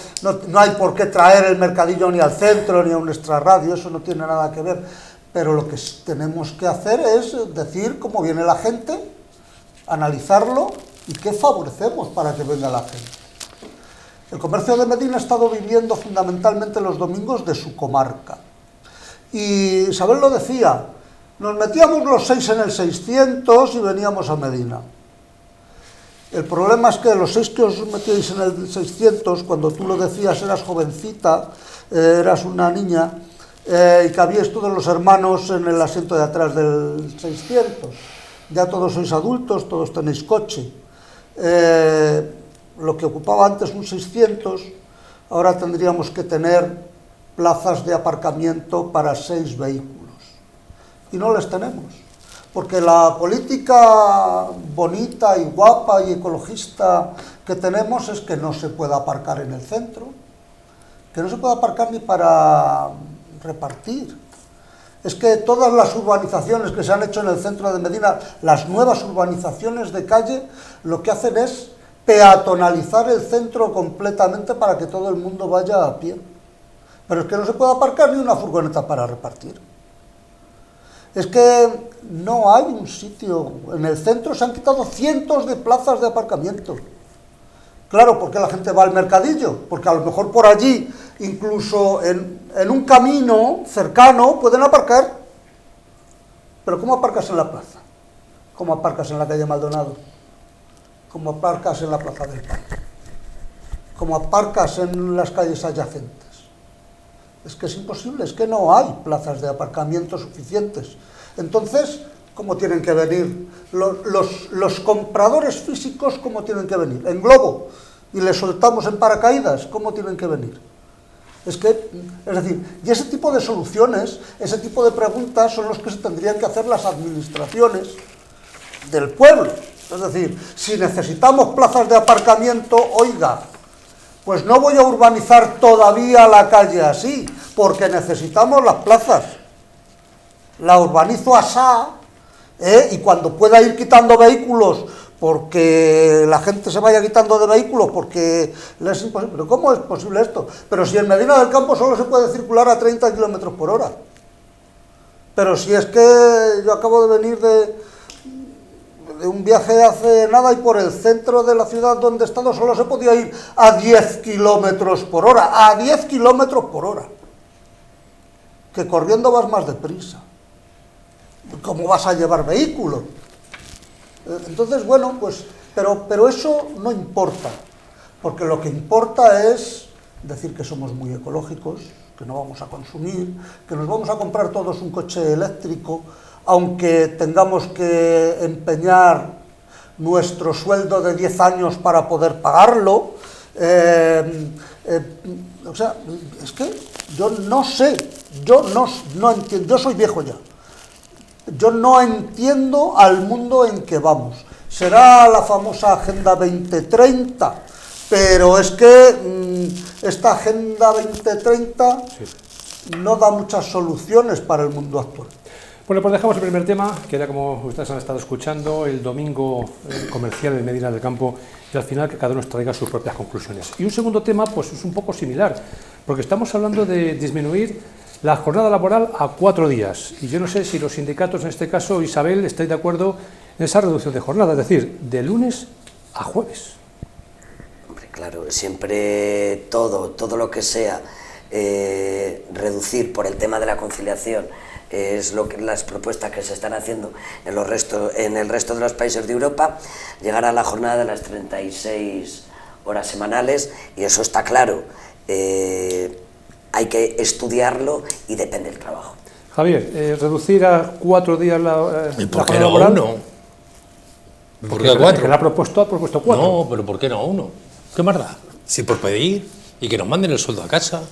hay por qué traer el mercadillo ni al centro ni a un extrarradio, eso no tiene nada que ver. Pero lo que tenemos que hacer es decir cómo viene la gente, analizarlo y qué favorecemos para que venga la gente. El comercio de Medina ha estado viviendo fundamentalmente los domingos de su comarca. Y Isabel lo decía, nos metíamos los 6 en el 600 y veníamos a Medina. El problema es que los 6 que os metíais en el 600, cuando tú lo decías, eras jovencita, eras una niña, y cabíais todos los hermanos en el asiento de atrás del 600. Ya todos sois adultos, todos tenéis coche. Lo que ocupaba antes un 600, ahora tendríamos que tener plazas de aparcamiento para 6 vehículos. Y no les tenemos, porque la política bonita y guapa y ecologista que tenemos es que no se pueda aparcar en el centro, que no se pueda aparcar ni para repartir. Es que todas las urbanizaciones que se han hecho en el centro de Medina, las nuevas urbanizaciones de calle, lo que hacen es peatonalizar el centro completamente para que todo el mundo vaya a pie. Pero es que no se puede aparcar ni una furgoneta para repartir. Es que no hay un sitio. En el centro se han quitado cientos de plazas de aparcamiento. Claro, ¿por qué la gente va al mercadillo? Porque a lo mejor por allí, incluso en un camino cercano, pueden aparcar. Pero ¿cómo aparcas en la plaza? ¿Cómo aparcas en la calle Maldonado? ¿Cómo aparcas en la Plaza del Parque? ¿Cómo aparcas en las calles adyacentes? Es que es imposible, es que no hay plazas de aparcamiento suficientes. Entonces, ¿cómo tienen que venir? Los compradores físicos, ¿cómo tienen que venir? En globo, y les soltamos en paracaídas, ¿cómo tienen que venir? Es decir, y ese tipo de soluciones, ese tipo de preguntas son los que se tendrían que hacer las administraciones del pueblo. Es decir, si necesitamos plazas de aparcamiento, oiga, pues no voy a urbanizar todavía la calle así, porque necesitamos las plazas. La urbanizo asá, y cuando pueda ir quitando vehículos, porque la gente se vaya quitando de vehículos, porque es imposible. ¿Pero cómo es posible esto? Pero si en Medina del Campo solo se puede circular a 30 km por hora. Pero si es que yo acabo de venir de un viaje hace nada y por el centro de la ciudad donde he estado solo se podía ir a 10 km por hora, a 10 km por hora. Que corriendo vas más deprisa. ¿Cómo vas a llevar vehículo? Entonces, bueno, pues, pero eso no importa, porque lo que importa es decir que somos muy ecológicos, que no vamos a consumir, que nos vamos a comprar todos un coche eléctrico, aunque tengamos que empeñar nuestro sueldo de 10 años para poder pagarlo. O sea, es que yo no sé, yo no entiendo, yo soy viejo ya, yo no entiendo al mundo en que vamos. Será la famosa Agenda 2030, pero es que esta Agenda 2030... Sí. no da muchas soluciones para el mundo actual. Bueno, pues dejamos el primer tema, que era, como ustedes han estado escuchando, el domingo comercial en Medina del Campo, y al final que cada uno traiga sus propias conclusiones. Y un segundo tema, pues es un poco similar, porque estamos hablando de disminuir la jornada laboral a 4 días. Y yo no sé si los sindicatos, en este caso, Isabel, estáis de acuerdo en esa reducción de jornada, es decir, de lunes a jueves. Hombre, claro, siempre todo lo que sea reducir por el tema de la conciliación es las propuestas que se están haciendo en el resto de los países de Europa, llegar a la jornada de las 36 horas semanales, y eso está claro. Hay que estudiarlo y depende del trabajo. Javier, reducir a 4 días la jornada no laboral. Uno? ¿Por qué 4? Que la ha propuesto 4. No, pero ¿por qué no 1? ¿Qué más da? Si por pedir, y que nos manden el sueldo a casa,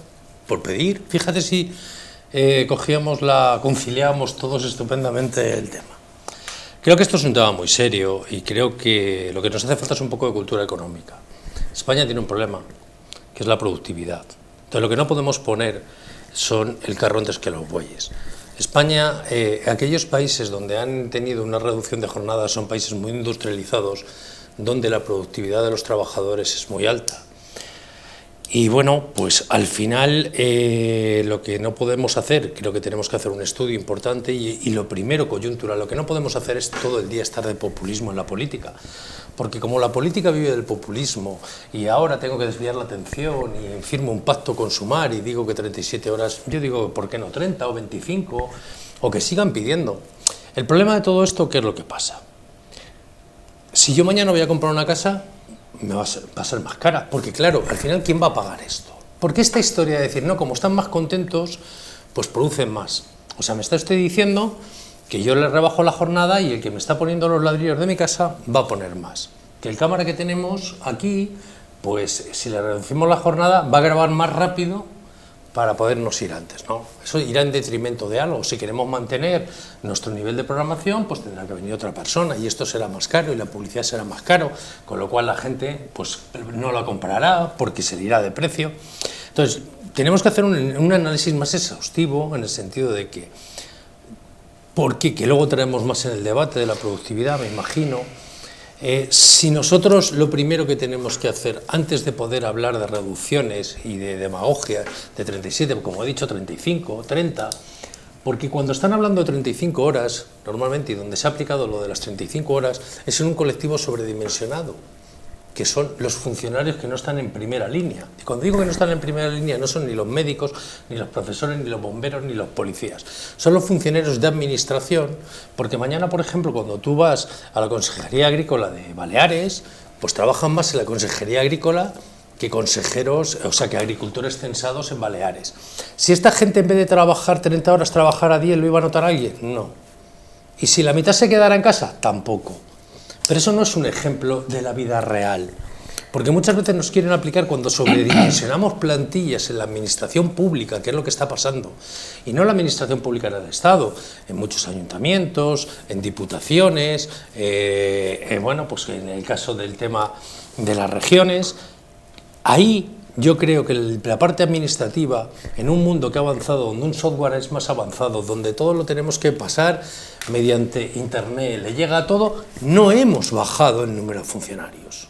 por pedir. Fíjate si conciliábamos todos estupendamente el tema. Creo que esto es un tema muy serio y creo que lo que nos hace falta es un poco de cultura económica. España tiene un problema, que es la productividad. Entonces lo que no podemos poner son el carro antes que los bueyes. España, aquellos países donde han tenido una reducción de jornada son países muy industrializados, donde la productividad de los trabajadores es muy alta. Y bueno, pues al final lo que no podemos hacer, creo que tenemos que hacer un estudio importante y lo primero, coyuntural, lo que no podemos hacer es todo el día estar de populismo en la política. Porque como la política vive del populismo y ahora tengo que desviar la atención y firmo un pacto con Sumar y digo que 37 horas, yo digo, ¿por qué no 30 o 25? O que sigan pidiendo. El problema de todo esto, ¿qué es lo que pasa? Si yo mañana voy a comprar una casa, me va a ser más cara, porque claro, al final, ¿quién va a pagar esto? Porque esta historia de decir, no, como están más contentos, pues producen más. O sea, me está usted diciendo que yo le rebajo la jornada y el que me está poniendo los ladrillos de mi casa va a poner más. Que el cámara que tenemos aquí, pues si le reducimos la jornada, va a grabar más rápido para podernos ir antes, ¿no? Eso irá en detrimento de algo. Si queremos mantener nuestro nivel de programación, pues tendrá que venir otra persona y esto será más caro y la publicidad será más caro, con lo cual la gente pues no la comprará porque se le irá de precio. Entonces, tenemos que hacer un análisis más exhaustivo en el sentido de que, porque que luego traemos más en el debate de la productividad, me imagino. Si nosotros lo primero que tenemos que hacer antes de poder hablar de reducciones y de demagogia de 37, como he dicho, 35, 30, porque cuando están hablando de 35 horas, normalmente, y donde se ha aplicado lo de las 35 horas, es en un colectivo sobredimensionado, que son los funcionarios que no están en primera línea. Y cuando digo que no están en primera línea, no son ni los médicos, ni los profesores, ni los bomberos, ni los policías. Son los funcionarios de administración, porque mañana, por ejemplo, cuando tú vas a la Consejería Agrícola de Baleares, pues trabajan más en la Consejería Agrícola que consejeros, o sea, que agricultores censados en Baleares. Si esta gente, en vez de trabajar 30 horas, trabajara 10, ¿lo iba a notar alguien? No. ¿Y si la mitad se quedara en casa? Tampoco. Pero eso no es un ejemplo de la vida real, porque muchas veces nos quieren aplicar cuando sobredimensionamos plantillas en la administración pública, que es lo que está pasando, y no en la administración pública del Estado, en muchos ayuntamientos, en diputaciones, bueno, pues en el caso del tema de las regiones, ahí yo creo que la parte administrativa, en un mundo que ha avanzado, donde un software es más avanzado, donde todo lo tenemos que pasar mediante internet, le llega a todo, no hemos bajado el número de funcionarios.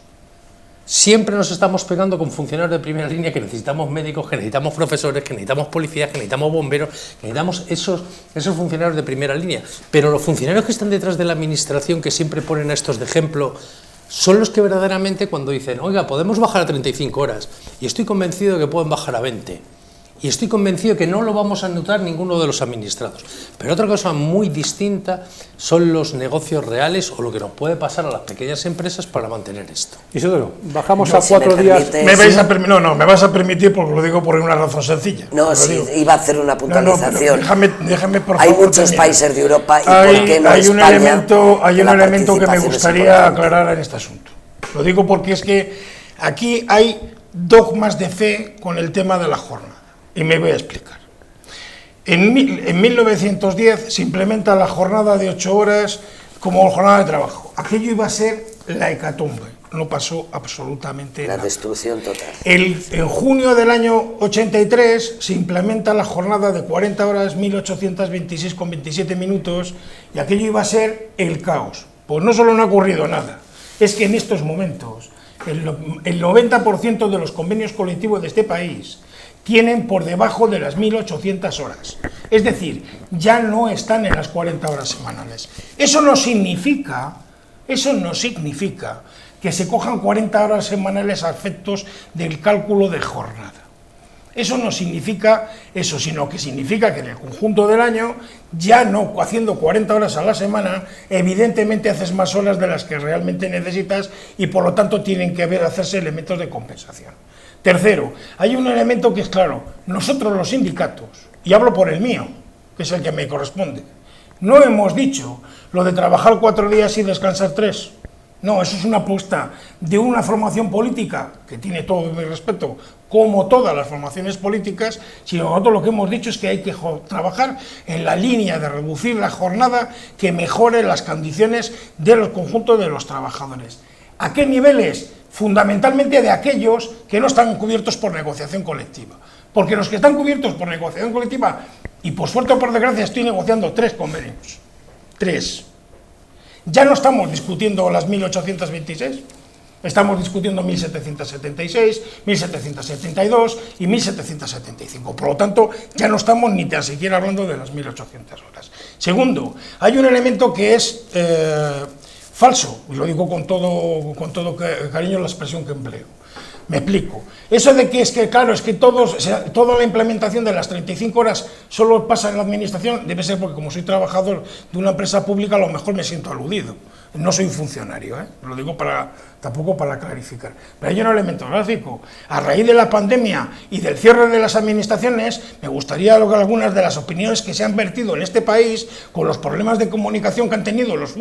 Siempre nos estamos pegando con funcionarios de primera línea, que necesitamos médicos, que necesitamos profesores, que necesitamos policías, que necesitamos bomberos, que necesitamos esos funcionarios de primera línea. Pero los funcionarios que están detrás de la administración, que siempre ponen a estos de ejemplo, son los que verdaderamente cuando dicen, oiga, podemos bajar a 35 horas, y estoy convencido de que pueden bajar a 20, y estoy convencido de que no lo vamos a notar ninguno de los administrados. Pero otra cosa muy distinta son los negocios reales o lo que nos puede pasar a las pequeñas empresas para mantener esto. Isidoro, bajamos a 4 días... Me vas a permitir, porque lo digo por una razón sencilla. No, sí, iba a hacer una puntualización. Déjame, por favor. Hay muchos países de Europa y ¿por qué no hay un España? Hay un elemento que me gustaría aclarar en este asunto. Lo digo porque es que aquí hay dogmas de fe con el tema de la jornada. Y me voy a explicar. En 1910 se implementa la jornada de 8 horas como jornada de trabajo. Aquello iba a ser la hecatombe. no pasó absolutamente nada. La destrucción total. En junio del año 83 se implementa la jornada de 40 horas, 1826,27 minutos, y aquello iba a ser el caos. Pues no solo no ha ocurrido nada, es que en estos momentos el 90% de los convenios colectivos de este país tienen por debajo de las 1.800 horas. Es decir, ya no están en las 40 horas semanales. Eso no significa que se cojan 40 horas semanales a efectos del cálculo de jornada. Eso no significa eso, sino que significa que en el conjunto del año, ya no haciendo 40 horas a la semana, evidentemente haces más horas de las que realmente necesitas y por lo tanto tienen que hacerse elementos de compensación. Tercero, hay un elemento que es claro, nosotros los sindicatos, y hablo por el mío, que es el que me corresponde, no hemos dicho lo de trabajar 4 días y descansar 3. No, eso es una apuesta de una formación política, que tiene todo mi respeto, como todas las formaciones políticas, sino nosotros lo que hemos dicho es que hay que trabajar en la línea de reducir la jornada que mejore las condiciones del conjunto de los trabajadores. ¿A qué niveles? Fundamentalmente de aquellos que no están cubiertos por negociación colectiva. Porque los que están cubiertos por negociación colectiva, y por suerte o por desgracia estoy negociando 3 convenios, 3. Ya no estamos discutiendo las 1.826, estamos discutiendo 1.776, 1.772 y 1.775. Por lo tanto, ya no estamos ni tan siquiera hablando de las 1.800 horas. Segundo, hay un elemento que es falso, y lo digo con todo cariño la expresión que empleo. Me explico. Eso de que es que, claro, es que toda la implementación de las 35 horas solo pasa en la administración, debe ser porque como soy trabajador de una empresa pública, a lo mejor me siento aludido. No soy funcionario, lo digo tampoco para clarificar. Pero hay un elemento gráfico. A raíz de la pandemia y del cierre de las administraciones, me gustaría lograr algunas de las opiniones que se han vertido en este país con los problemas de comunicación que han tenido los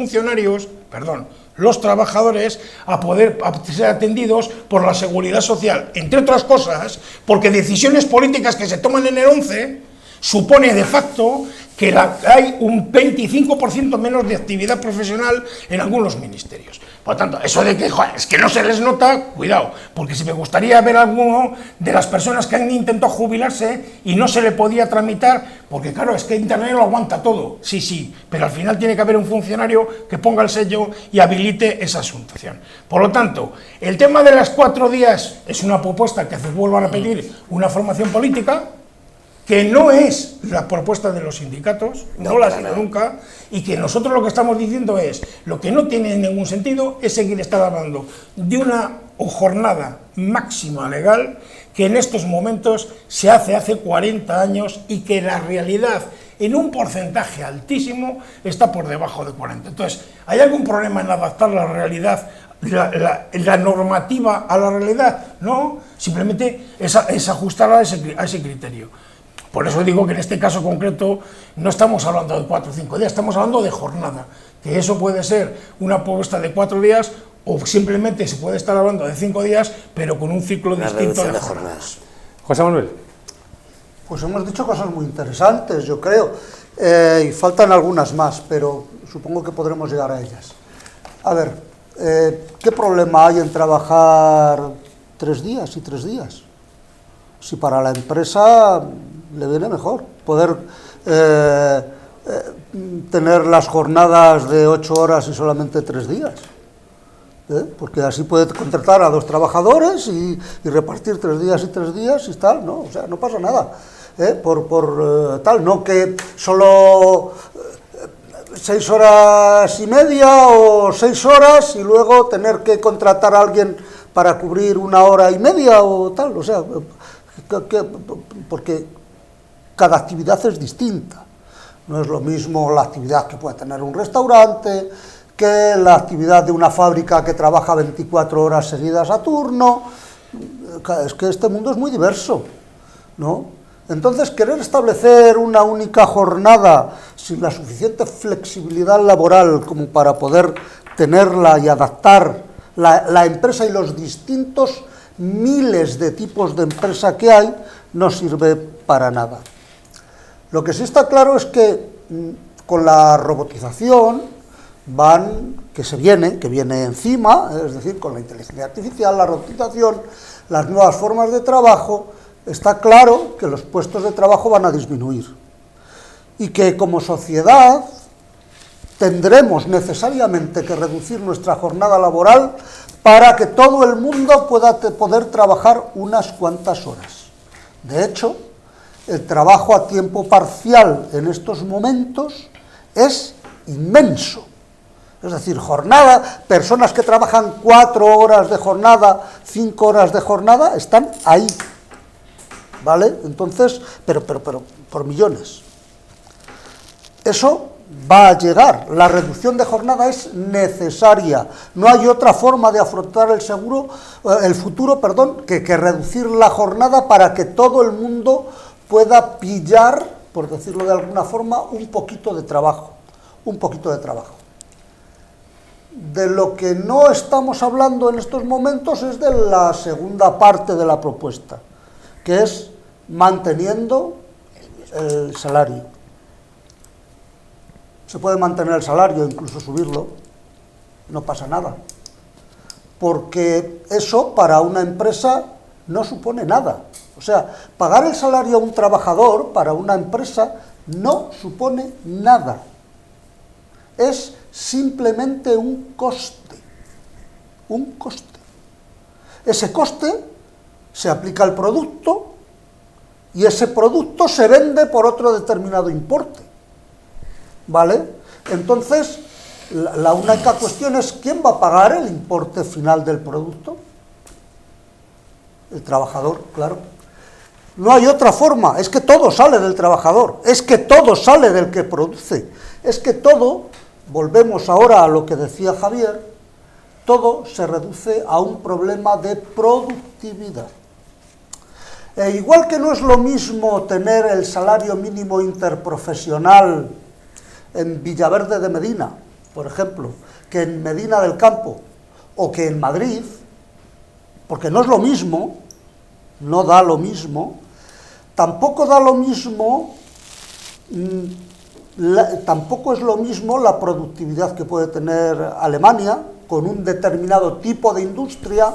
trabajadores, a poder ser atendidos por la Seguridad Social, entre otras cosas, porque decisiones políticas que se toman en el 11 supone de facto que hay un 25% menos de actividad profesional en algunos ministerios. Por lo tanto, eso de que es que no se les nota, cuidado, porque si me gustaría ver a alguno de las personas que han intentado jubilarse y no se le podía tramitar, porque claro, es que Internet lo aguanta todo, sí, pero al final tiene que haber un funcionario que ponga el sello y habilite esa asunción. Por lo tanto, el tema de las 4 días es una propuesta que se vuelvan a pedir una formación política, que no es la propuesta de los sindicatos, no la ha sido nunca, y que nosotros lo que estamos diciendo es, lo que no tiene ningún sentido es seguir hablando de una jornada máxima legal que en estos momentos se hace 40 años y que la realidad en un porcentaje altísimo está por debajo de 40. Entonces, ¿hay algún problema en adaptar la realidad, la normativa a la realidad? No, simplemente es ajustarla a ese criterio. Por eso digo que en este caso concreto no estamos hablando de 4 o 5 días, estamos hablando de jornada, que eso puede ser una propuesta de 4 días o simplemente se puede estar hablando de 5 días, pero con un ciclo distinto de jornadas. José Manuel. Pues hemos dicho cosas muy interesantes, yo creo, y faltan algunas más, pero supongo que podremos llegar a ellas. A ver, ¿qué problema hay en trabajar 3 días y 3 días? Si para la empresa le viene mejor poder tener las jornadas de 8 horas y solamente 3 días, porque así puede contratar a 2 trabajadores y repartir 3 días y 3 días y tal, ¿no? O sea, no pasa nada, tal, no que solo 6 horas y media o 6 horas y luego tener que contratar a alguien para cubrir 1 hora y media o tal, o sea, porque cada actividad es distinta. No es lo mismo la actividad que puede tener un restaurante que la actividad de una fábrica que trabaja 24 horas seguidas a turno. Es que este mundo es muy diverso, ¿no? Entonces, querer establecer una única jornada sin la suficiente flexibilidad laboral como para poder tenerla y adaptar la empresa y los distintos miles de tipos de empresa que hay, no sirve para nada. Lo que sí está claro es que con la robotización, que viene encima, es decir, con la inteligencia artificial, la robotización, las nuevas formas de trabajo, está claro que los puestos de trabajo van a disminuir y que como sociedad tendremos necesariamente que reducir nuestra jornada laboral para que todo el mundo pueda poder trabajar unas cuantas horas. De hecho, el trabajo a tiempo parcial en estos momentos es inmenso. Es decir, personas que trabajan 4 horas de jornada, 5 horas de jornada, están ahí, ¿vale? Entonces, pero por millones. Eso va a llegar, la reducción de jornada es necesaria, no hay otra forma de afrontar el futuro, que reducir la jornada para que todo el mundo pueda pillar, por decirlo de alguna forma, un poquito de trabajo. De lo que no estamos hablando en estos momentos es de la segunda parte de la propuesta, que es manteniendo el salario. Se puede mantener el salario, incluso subirlo, no pasa nada, porque eso para una empresa no supone nada. O sea, pagar el salario a un trabajador para una empresa no supone nada. Es simplemente un coste. Ese coste se aplica al producto y ese producto se vende por otro determinado importe, ¿vale? Entonces, la única cuestión es ¿quién va a pagar el importe final del producto? El trabajador, claro. No hay otra forma, es que todo sale del trabajador, es que todo sale del que produce, es que todo, volvemos ahora a lo que decía Javier, todo se reduce a un problema de productividad. Igual que no es lo mismo tener el salario mínimo interprofesional en Villaverde de Medina, por ejemplo, que en Medina del Campo o que en Madrid, porque no es lo mismo, no da lo mismo, tampoco da lo mismo, tampoco es lo mismo la productividad que puede tener Alemania con un determinado tipo de industria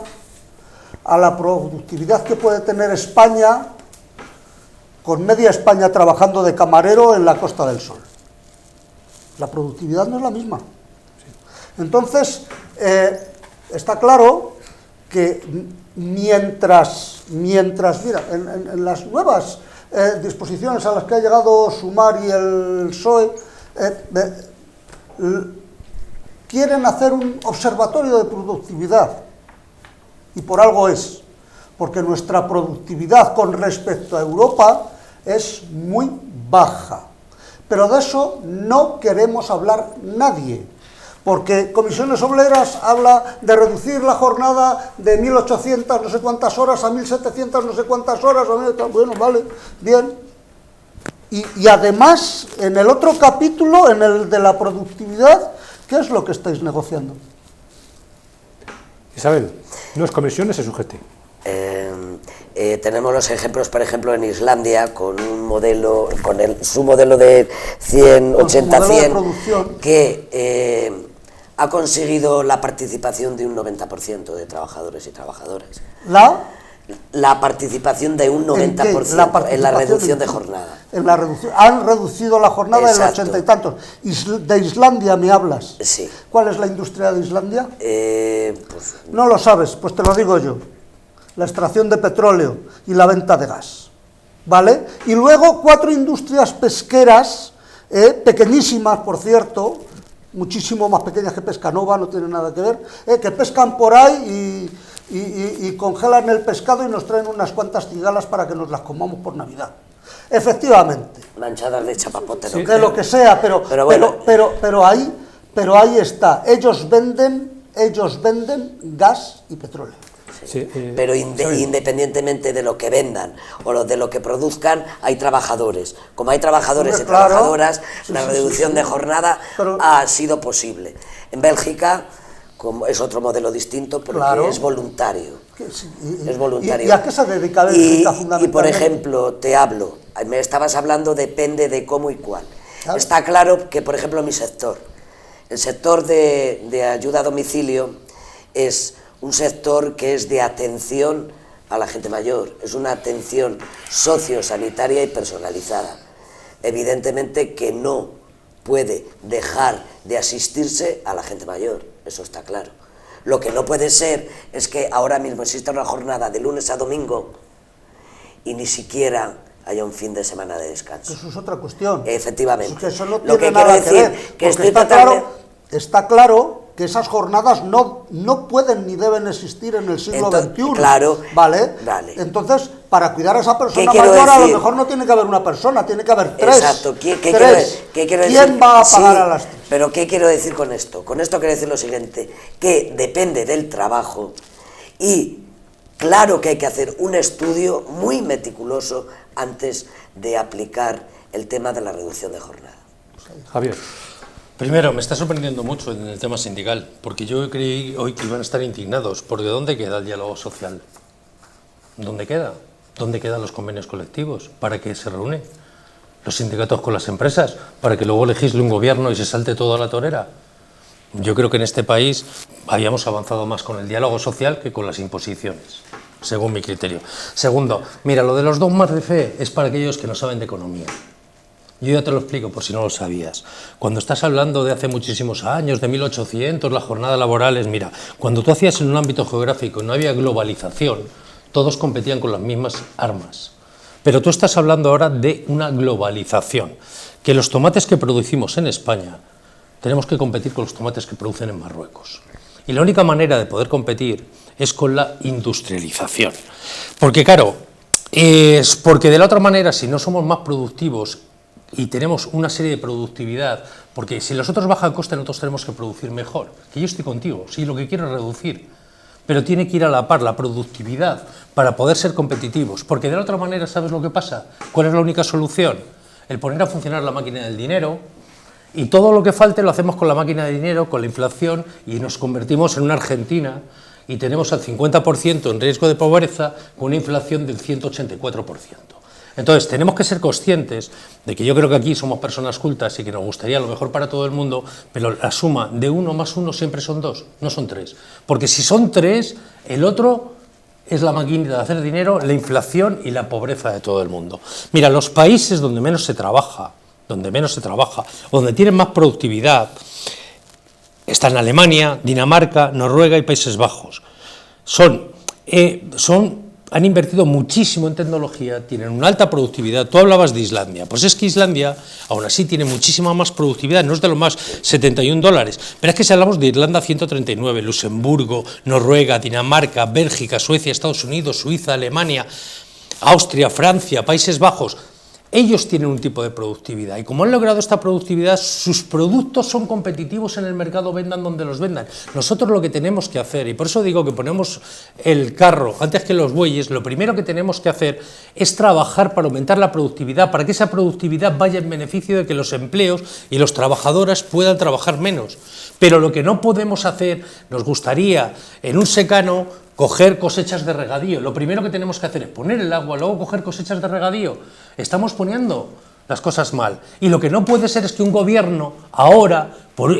a la productividad que puede tener España con media España trabajando de camarero en la Costa del Sol. La productividad no es la misma. Entonces, está claro que mientras mira, en las nuevas disposiciones a las que ha llegado Sumar y el PSOE, quieren hacer un observatorio de productividad, y por algo es, porque nuestra productividad con respecto a Europa es muy baja, pero de eso no queremos hablar nadie, porque Comisiones Obreras habla de reducir la jornada de 1.800 no sé cuántas horas a 1.700 no sé cuántas horas, bueno, vale, bien. Y además, en el otro capítulo, en el de la productividad, ¿qué es lo que estáis negociando? Isabel, no es comisiones, es UGT. Tenemos los ejemplos, por ejemplo, en Islandia, con un modelo, su modelo de 100-80-100, que ha conseguido la participación de un 90% de trabajadores y trabajadoras. La participación de un 90% en la reducción de jornada. Han reducido la jornada en 80 y tantos. ¿De Islandia me hablas? Sí. ¿Cuál es la industria de Islandia? Pues, no lo sabes, pues te lo digo yo. La extracción de petróleo y la venta de gas, ¿vale? Y luego 4 industrias pesqueras, pequeñísimas, por cierto, muchísimo más pequeñas que Pescanova, no tienen nada que ver, que pescan por ahí y congelan el pescado y nos traen unas cuantas cigalas para que nos las comamos por Navidad. Efectivamente. Manchadas de chapapote. Sí, de lo que sea, pero ahí está. Ellos venden gas y petróleo. Sí, pero independientemente de lo que vendan o de lo que produzcan, hay trabajadores. Como hay trabajadores y trabajadoras, la reducción de jornada ha sido posible. En Bélgica, como es otro modelo distinto, porque es voluntario. Es voluntario. ¿Y a qué se dedica Bélgica fundamentalmente? Y, por ejemplo, me estabas hablando, depende de cómo y cuál. Está claro que, por ejemplo, mi sector, El sector de ayuda a domicilio es un sector que es de atención a la gente mayor, es una atención sociosanitaria y personalizada. Evidentemente que no puede dejar de asistirse a la gente mayor, eso está claro. Lo que no puede ser es que ahora mismo exista una jornada de lunes a domingo y ni siquiera haya un fin de semana de descanso. Eso es otra cuestión. Efectivamente. Es que eso no Lo tiene que nada quiero que decir, ver, que porque está claro que esas jornadas no pueden ni deben existir en el siglo XXI. Claro. ¿Vale? Vale. Entonces, para cuidar a esa persona quiero mayor, a lo decir? mejor no tiene que haber una persona, tiene que haber tres. Exacto. ¿Qué quiero ¿Quién decir? va a pagar Sí, a las tres? pero ¿qué quiero decir con esto? Con esto quiero decir lo siguiente, que depende del trabajo y claro que hay que hacer un estudio muy meticuloso antes de aplicar el tema de la reducción de jornada. Javier. Primero, me está sorprendiendo mucho en el tema sindical, porque yo creí hoy que iban a estar indignados, porque ¿dónde queda el diálogo social? ¿Dónde queda? ¿Dónde quedan los convenios colectivos? ¿Para qué se reúnen los sindicatos con las empresas? ¿Para que luego legisle un gobierno y se salte toda la torera? Yo creo que en este país habíamos avanzado más con el diálogo social que con las imposiciones, según mi criterio. Segundo, mira, lo de los dogmas de fe es para aquellos que no saben de economía. Yo ya te lo explico por si no lo sabías. Cuando estás hablando de hace muchísimos años, de 1800, la jornada laboral es, mira, cuando tú hacías en un ámbito geográfico y no había globalización, todos competían con las mismas armas. Pero tú estás hablando ahora de una globalización, que los tomates que producimos en España tenemos que competir con los tomates que producen en Marruecos. Y la única manera de poder competir es con la industrialización. Porque claro, es porque de la otra manera, si no somos más productivos y tenemos una serie de productividad, porque si los otros bajan coste, nosotros tenemos que producir mejor. Que yo estoy contigo, sí, lo que quiero es reducir, pero tiene que ir a la par la productividad para poder ser competitivos, porque de la otra manera, ¿sabes lo que pasa? ¿Cuál es la única solución? El poner a funcionar la máquina del dinero, y todo lo que falte lo hacemos con la máquina de dinero, con la inflación, y nos convertimos en una Argentina, y tenemos al 50% en riesgo de pobreza, con una inflación del 184%. Entonces, tenemos que ser conscientes de que yo creo que aquí somos personas cultas y que nos gustaría lo mejor para todo el mundo, pero la suma de 1 más 1 siempre son 2, no son 3. Porque si son 3, el otro es la máquina de hacer dinero, la inflación y la pobreza de todo el mundo. Mira, los países donde menos se trabaja, o donde tienen más productividad, están Alemania, Dinamarca, Noruega y Países Bajos. Han invertido muchísimo en tecnología, tienen una alta productividad. Tú hablabas de Islandia, pues es que Islandia aún así tiene muchísima más productividad, no es de lo más $71, pero es que si hablamos de Irlanda 139, Luxemburgo, Noruega, Dinamarca, Bélgica, Suecia, Estados Unidos, Suiza, Alemania, Austria, Francia, Países Bajos, ellos tienen un tipo de productividad y como han logrado esta productividad, sus productos son competitivos en el mercado, vendan donde los vendan. Nosotros lo que tenemos que hacer, y por eso digo que ponemos el carro antes que los bueyes, lo primero que tenemos que hacer es trabajar para aumentar la productividad, para que esa productividad vaya en beneficio de que los empleos y los trabajadores puedan trabajar menos. Pero lo que no podemos hacer, nos gustaría en un secano coger cosechas de regadío. Lo primero que tenemos que hacer es poner el agua, luego coger cosechas de regadío. Estamos poniendo las cosas mal. Y lo que no puede ser es que un gobierno ahora,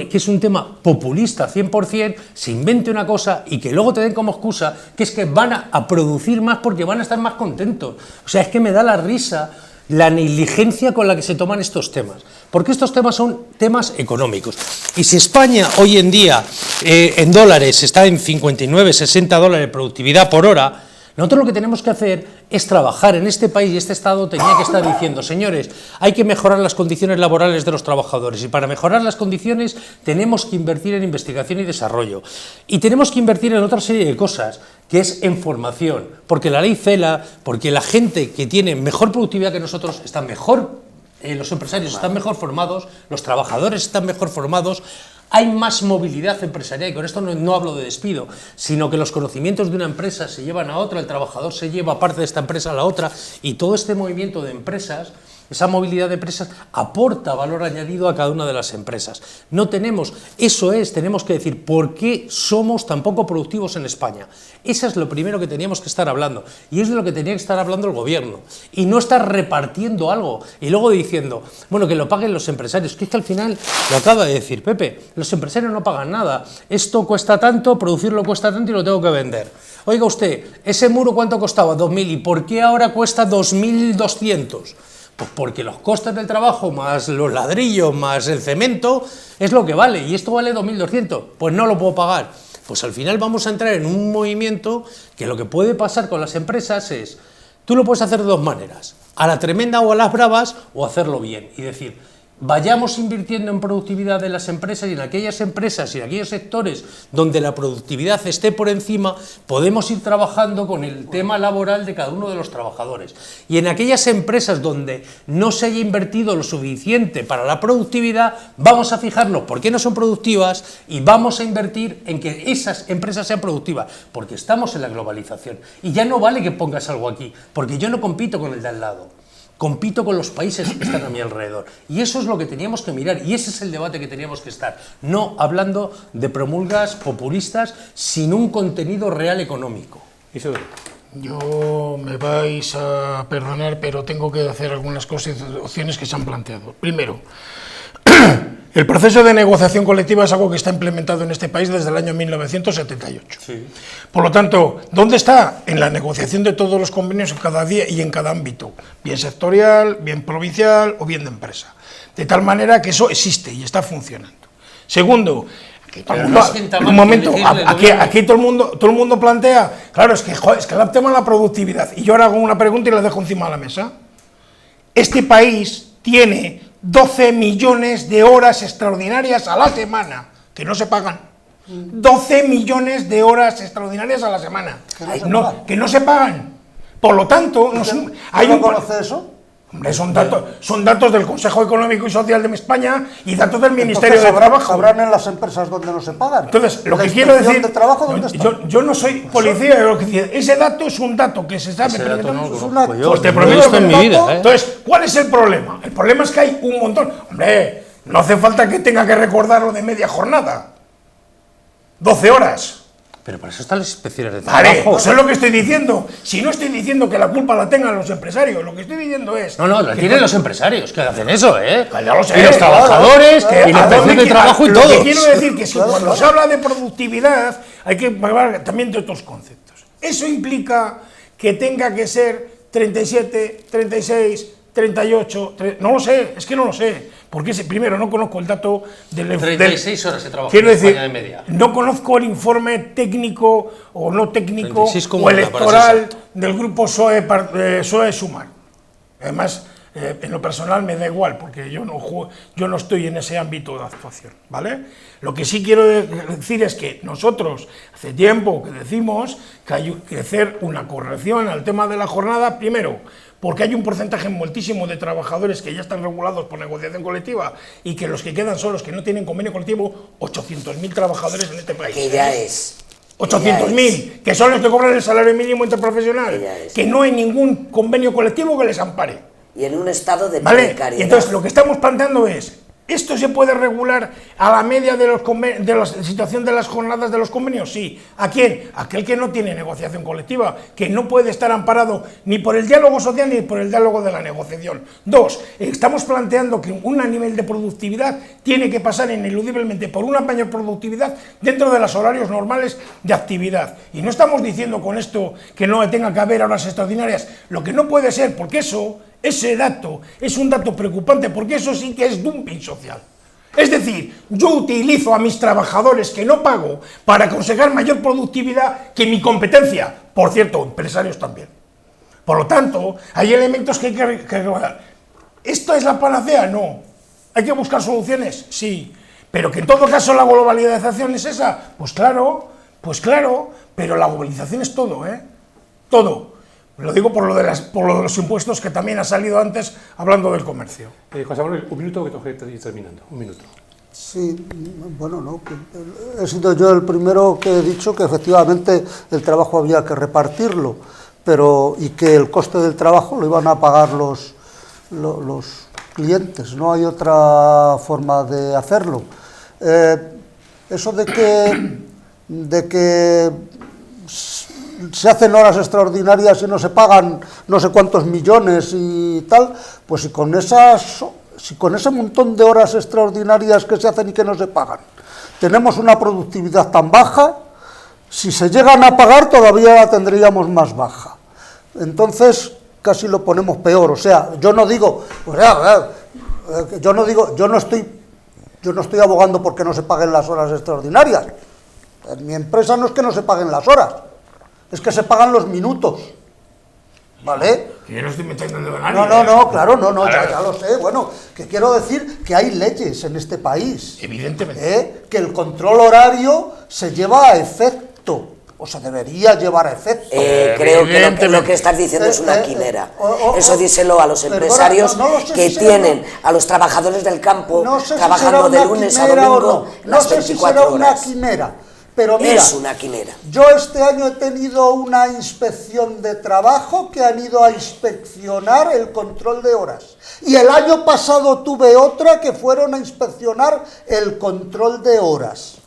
que es un tema populista 100%, se invente una cosa y que luego te den como excusa que es que van a producir más porque van a estar más contentos. O sea, es que me da la risa la negligencia con la que se toman estos temas, porque estos temas son temas económicos. Y si España hoy en día en dólares está en 59, 60 dólares de productividad por hora, nosotros lo que tenemos que hacer es trabajar en este país, y este Estado tenía que estar diciendo, señores, hay que mejorar las condiciones laborales de los trabajadores, y para mejorar las condiciones tenemos que invertir en investigación y desarrollo, y tenemos que invertir en otra serie de cosas, que es en formación, porque la ley CELA, porque la gente que tiene mejor productividad que nosotros está mejor, los empresarios están mejor formados, los trabajadores están mejor formados, hay más movilidad empresarial, y con esto no hablo de despido, sino que los conocimientos de una empresa se llevan a otra, el trabajador se lleva parte de esta empresa a la otra, y todo este movimiento de empresas Esa movilidad de empresas aporta valor añadido a cada una de las empresas. No tenemos, tenemos que decir por qué somos tan poco productivos en España. Eso es lo primero que teníamos que estar hablando, y es de lo que tenía que estar hablando el gobierno, y no estar repartiendo algo, y luego diciendo, bueno, que lo paguen los empresarios, que es que al final, lo acaba de decir Pepe, los empresarios no pagan nada, esto cuesta tanto, producirlo cuesta tanto y lo tengo que vender. Oiga usted, ¿ese muro cuánto costaba? 2.000, ¿y por qué ahora cuesta 2.200? Pues porque los costes del trabajo, más los ladrillos, más el cemento, es lo que vale, y esto vale 2.200, pues no lo puedo pagar. Pues al final vamos a entrar en un movimiento que lo que puede pasar con las empresas es, tú lo puedes hacer de dos maneras, a la tremenda o a las bravas, o hacerlo bien, y decir, vayamos invirtiendo en productividad de las empresas, y en aquellas empresas y en aquellos sectores donde la productividad esté por encima, podemos ir trabajando con el tema laboral de cada uno de los trabajadores. Y en aquellas empresas donde no se haya invertido lo suficiente para la productividad, vamos a fijarnos por qué no son productivas y vamos a invertir en que esas empresas sean productivas, porque estamos en la globalización. Y ya no vale que pongas algo aquí, porque yo no compito con el de al lado. Compito con los países que están a mi alrededor, y eso es lo que teníamos que mirar, y ese es el debate que teníamos que estar, no hablando de promulgas populistas sin un contenido real económico. Yo me vais a perdonar, pero tengo que hacer algunas consideraciones que se han planteado. Primero, el proceso de negociación colectiva es algo que está implementado en este país desde el año 1978. Sí. Por lo tanto, ¿dónde está? En la negociación de todos los convenios en cada día y en cada ámbito, bien sectorial, bien provincial o bien de empresa. De tal manera que eso existe y está funcionando. Segundo, un momento, aquí todo el mundo plantea, claro, es que el tema de la productividad, y yo ahora hago una pregunta y la dejo encima de la mesa. Este país tiene 12 millones de horas extraordinarias a la semana, que no se pagan. 12 millones de horas extraordinarias a la semana, que no se pagan. Por lo tanto, ¿Quién conoce eso? Hombre, son datos del Consejo Económico y Social de España y datos del Ministerio de Trabajo. ¿Sabrán en las empresas donde no se pagan? Entonces, lo que quiero decir, de trabajo, ¿dónde está? yo no soy policía, ese dato es un dato que se sabe. Pues te prometo en mi vida. Entonces, ¿cuál es el problema? El problema es que hay un montón. Hombre, no hace falta que tenga que recordarlo de media jornada. 12 horas. Pero para eso están las inspecciones de trabajo. Vale, pues es lo que estoy diciendo. Si no estoy diciendo que la culpa la tengan los empresarios, lo que estoy diciendo es... No, la tienen los empresarios, que hacen eso, ¿eh? Ya lo sé, y los trabajadores, y la inspección de trabajo y todo. Lo que quiero decir que cuando se habla de productividad, hay que hablar también de otros conceptos. Eso implica que tenga que ser 37, 36, 38... No lo sé, es que no lo sé. Porque primero no conozco el dato del... 36 horas se trabaja en España de media. No conozco el informe técnico o no técnico o electoral del grupo PSOE-Sumar. Además, en lo personal me da igual, porque yo no estoy en ese ámbito de actuación, ¿vale? Lo que sí quiero decir es que nosotros hace tiempo que decimos que hay que hacer una corrección al tema de la jornada, primero, porque hay un porcentaje moltísimo de trabajadores que ya están regulados por negociación colectiva y que los que quedan son los que no tienen convenio colectivo, 800.000 trabajadores en este país. Que ya es. 800.000, que son los que cobran el salario mínimo interprofesional, que no hay ningún convenio colectivo que les ampare. Y en un estado de precariedad. Y entonces lo que estamos planteando es, ¿esto se puede regular a la media de la situación de las jornadas de los convenios? Sí. ¿A quién? Aquel que no tiene negociación colectiva, que no puede estar amparado ni por el diálogo social ni por el diálogo de la negociación. Dos, estamos planteando que un nivel de productividad tiene que pasar ineludiblemente por una mayor productividad dentro de los horarios normales de actividad. Y no estamos diciendo con esto que no tenga que haber horas extraordinarias. Lo que no puede ser, porque ese dato es un dato preocupante, porque eso sí que es dumping social. Es decir, yo utilizo a mis trabajadores que no pago para conseguir mayor productividad que mi competencia. Por cierto, empresarios también. Por lo tanto, hay elementos que hay que regular. ¿Esto es la panacea? No. ¿Hay que buscar soluciones? Sí. Pero que en todo caso la globalización es esa. Pues claro, pero la globalización es todo, ¿eh? Todo. Lo digo por lo de los impuestos, que también ha salido antes hablando del comercio. José Manuel, un minuto que tengo que ir terminando. Un minuto. Sí, bueno, no, he sido yo el primero que he dicho que efectivamente el trabajo había que repartirlo, y que el coste del trabajo lo iban a pagar los clientes, no hay otra forma de hacerlo. Eso de que se hacen horas extraordinarias y no se pagan no sé cuántos millones y tal, pues si con ese montón de horas extraordinarias que se hacen y que no se pagan, tenemos una productividad tan baja, si se llegan a pagar todavía la tendríamos más baja. Entonces casi lo ponemos peor. O sea, yo no estoy abogando porque no se paguen las horas extraordinarias. En mi empresa no es que no se paguen las horas, es que se pagan los minutos, ¿vale? Yo no estoy metiendo en el No, claro, ya lo sé. Bueno, que quiero decir que hay leyes en este país. Evidentemente. Que el control horario se lleva a efecto, o se debería llevar a efecto. Creo que lo que estás diciendo es una quimera. Eso díselo a los empresarios que tienen a los trabajadores del campo trabajando de lunes a domingo las 24 horas. Quimera. Pero mira, es una quimera. Yo este año he tenido una inspección de trabajo que han ido a inspeccionar el control de horas. Y el año pasado tuve otra que fueron a inspeccionar el control de horas.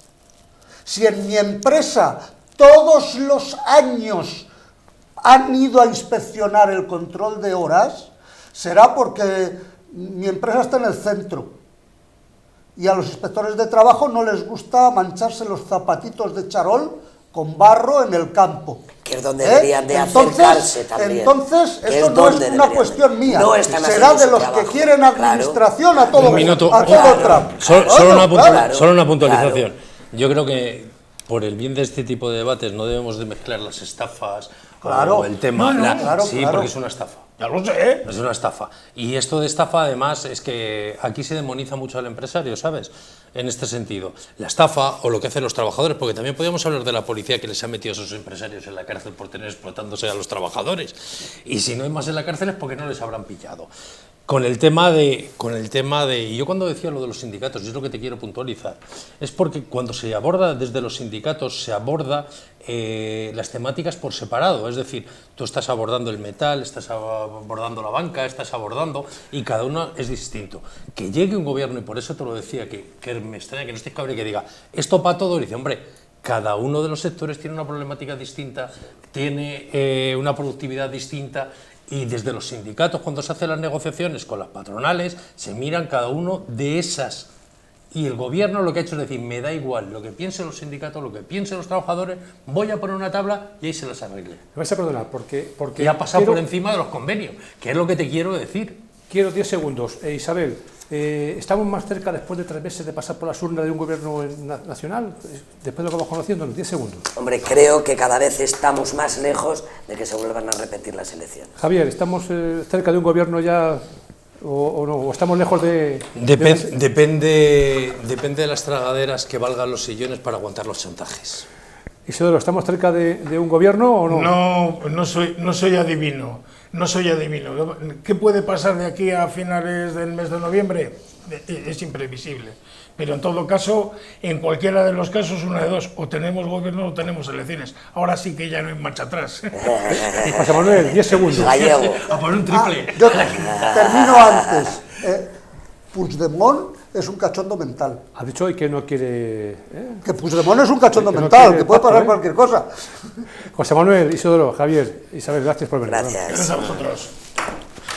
Si en mi empresa todos los años han ido a inspeccionar el control de horas, será porque mi empresa está en el centro. Y a los inspectores de trabajo no les gusta mancharse los zapatitos de charol con barro en el campo. Que es donde deberían de acercarse también. Entonces, eso no es una cuestión mía. No será de los que quieren administración a todo tramo. Solo una puntualización. Yo creo que por el bien de este tipo de debates no debemos de mezclar las estafas o el tema. Porque es una estafa. Ya lo sé. Es una estafa. Y esto de estafa, además, es que aquí se demoniza mucho al empresario, ¿sabes? En este sentido. La estafa o lo que hacen los trabajadores, porque también podríamos hablar de la policía que les ha metido a esos empresarios en la cárcel por tener explotándose a los trabajadores. Y si no hay más en la cárcel es porque no les habrán pillado. Con el tema de, y yo cuando decía lo de los sindicatos, yo es lo que te quiero puntualizar, es porque cuando se aborda desde los sindicatos, se aborda las temáticas por separado, es decir, tú estás abordando el metal, estás abordando la banca, estás abordando, y cada uno es distinto. Que llegue un gobierno, y por eso te lo decía, que me extraña que no estés cabreado, que diga, esto para todo, y dice, hombre, cada uno de los sectores tiene una problemática distinta, tiene una productividad distinta, y desde los sindicatos, cuando se hacen las negociaciones con las patronales, se miran cada uno de esas. Y el gobierno lo que ha hecho es decir, me da igual lo que piensen los sindicatos, lo que piensen los trabajadores, voy a poner una tabla y ahí se las arregle. Me vais a perdonar, porque y ha pasado por encima de los convenios, que es lo que te quiero decir. Quiero 10 segundos. Isabel, ¿estamos más cerca después de 3 meses de pasar por las urnas de un gobierno nacional? Después de lo que vamos conociendo, 10 segundos. Hombre, creo que cada vez estamos más lejos de que se vuelvan a repetir las elecciones. Javier, ¿estamos cerca de un gobierno ya o no? ¿O estamos lejos de...? Depende de las tragaderas que valgan los sillones para aguantar los chantajes. Isidoro, ¿estamos cerca de un gobierno o no? No soy adivino. No soy adivino. ¿Qué puede pasar de aquí a finales del mes de noviembre? Es imprevisible. Pero en todo caso, en cualquiera de los casos, una de dos, o tenemos gobierno o tenemos elecciones. Ahora sí que ya no hay marcha atrás. José Manuel, 10 segundos. Gallego. A por un triple. Yo termino antes. Puigdemont es un cachondo mental. Ha dicho hoy que no quiere... Que Puigdemont es un cachondo mental, que puede pasar cualquier cosa. José Manuel, Isidoro, Javier, Isabel, gracias por venir. Gracias. Gracias a vosotros.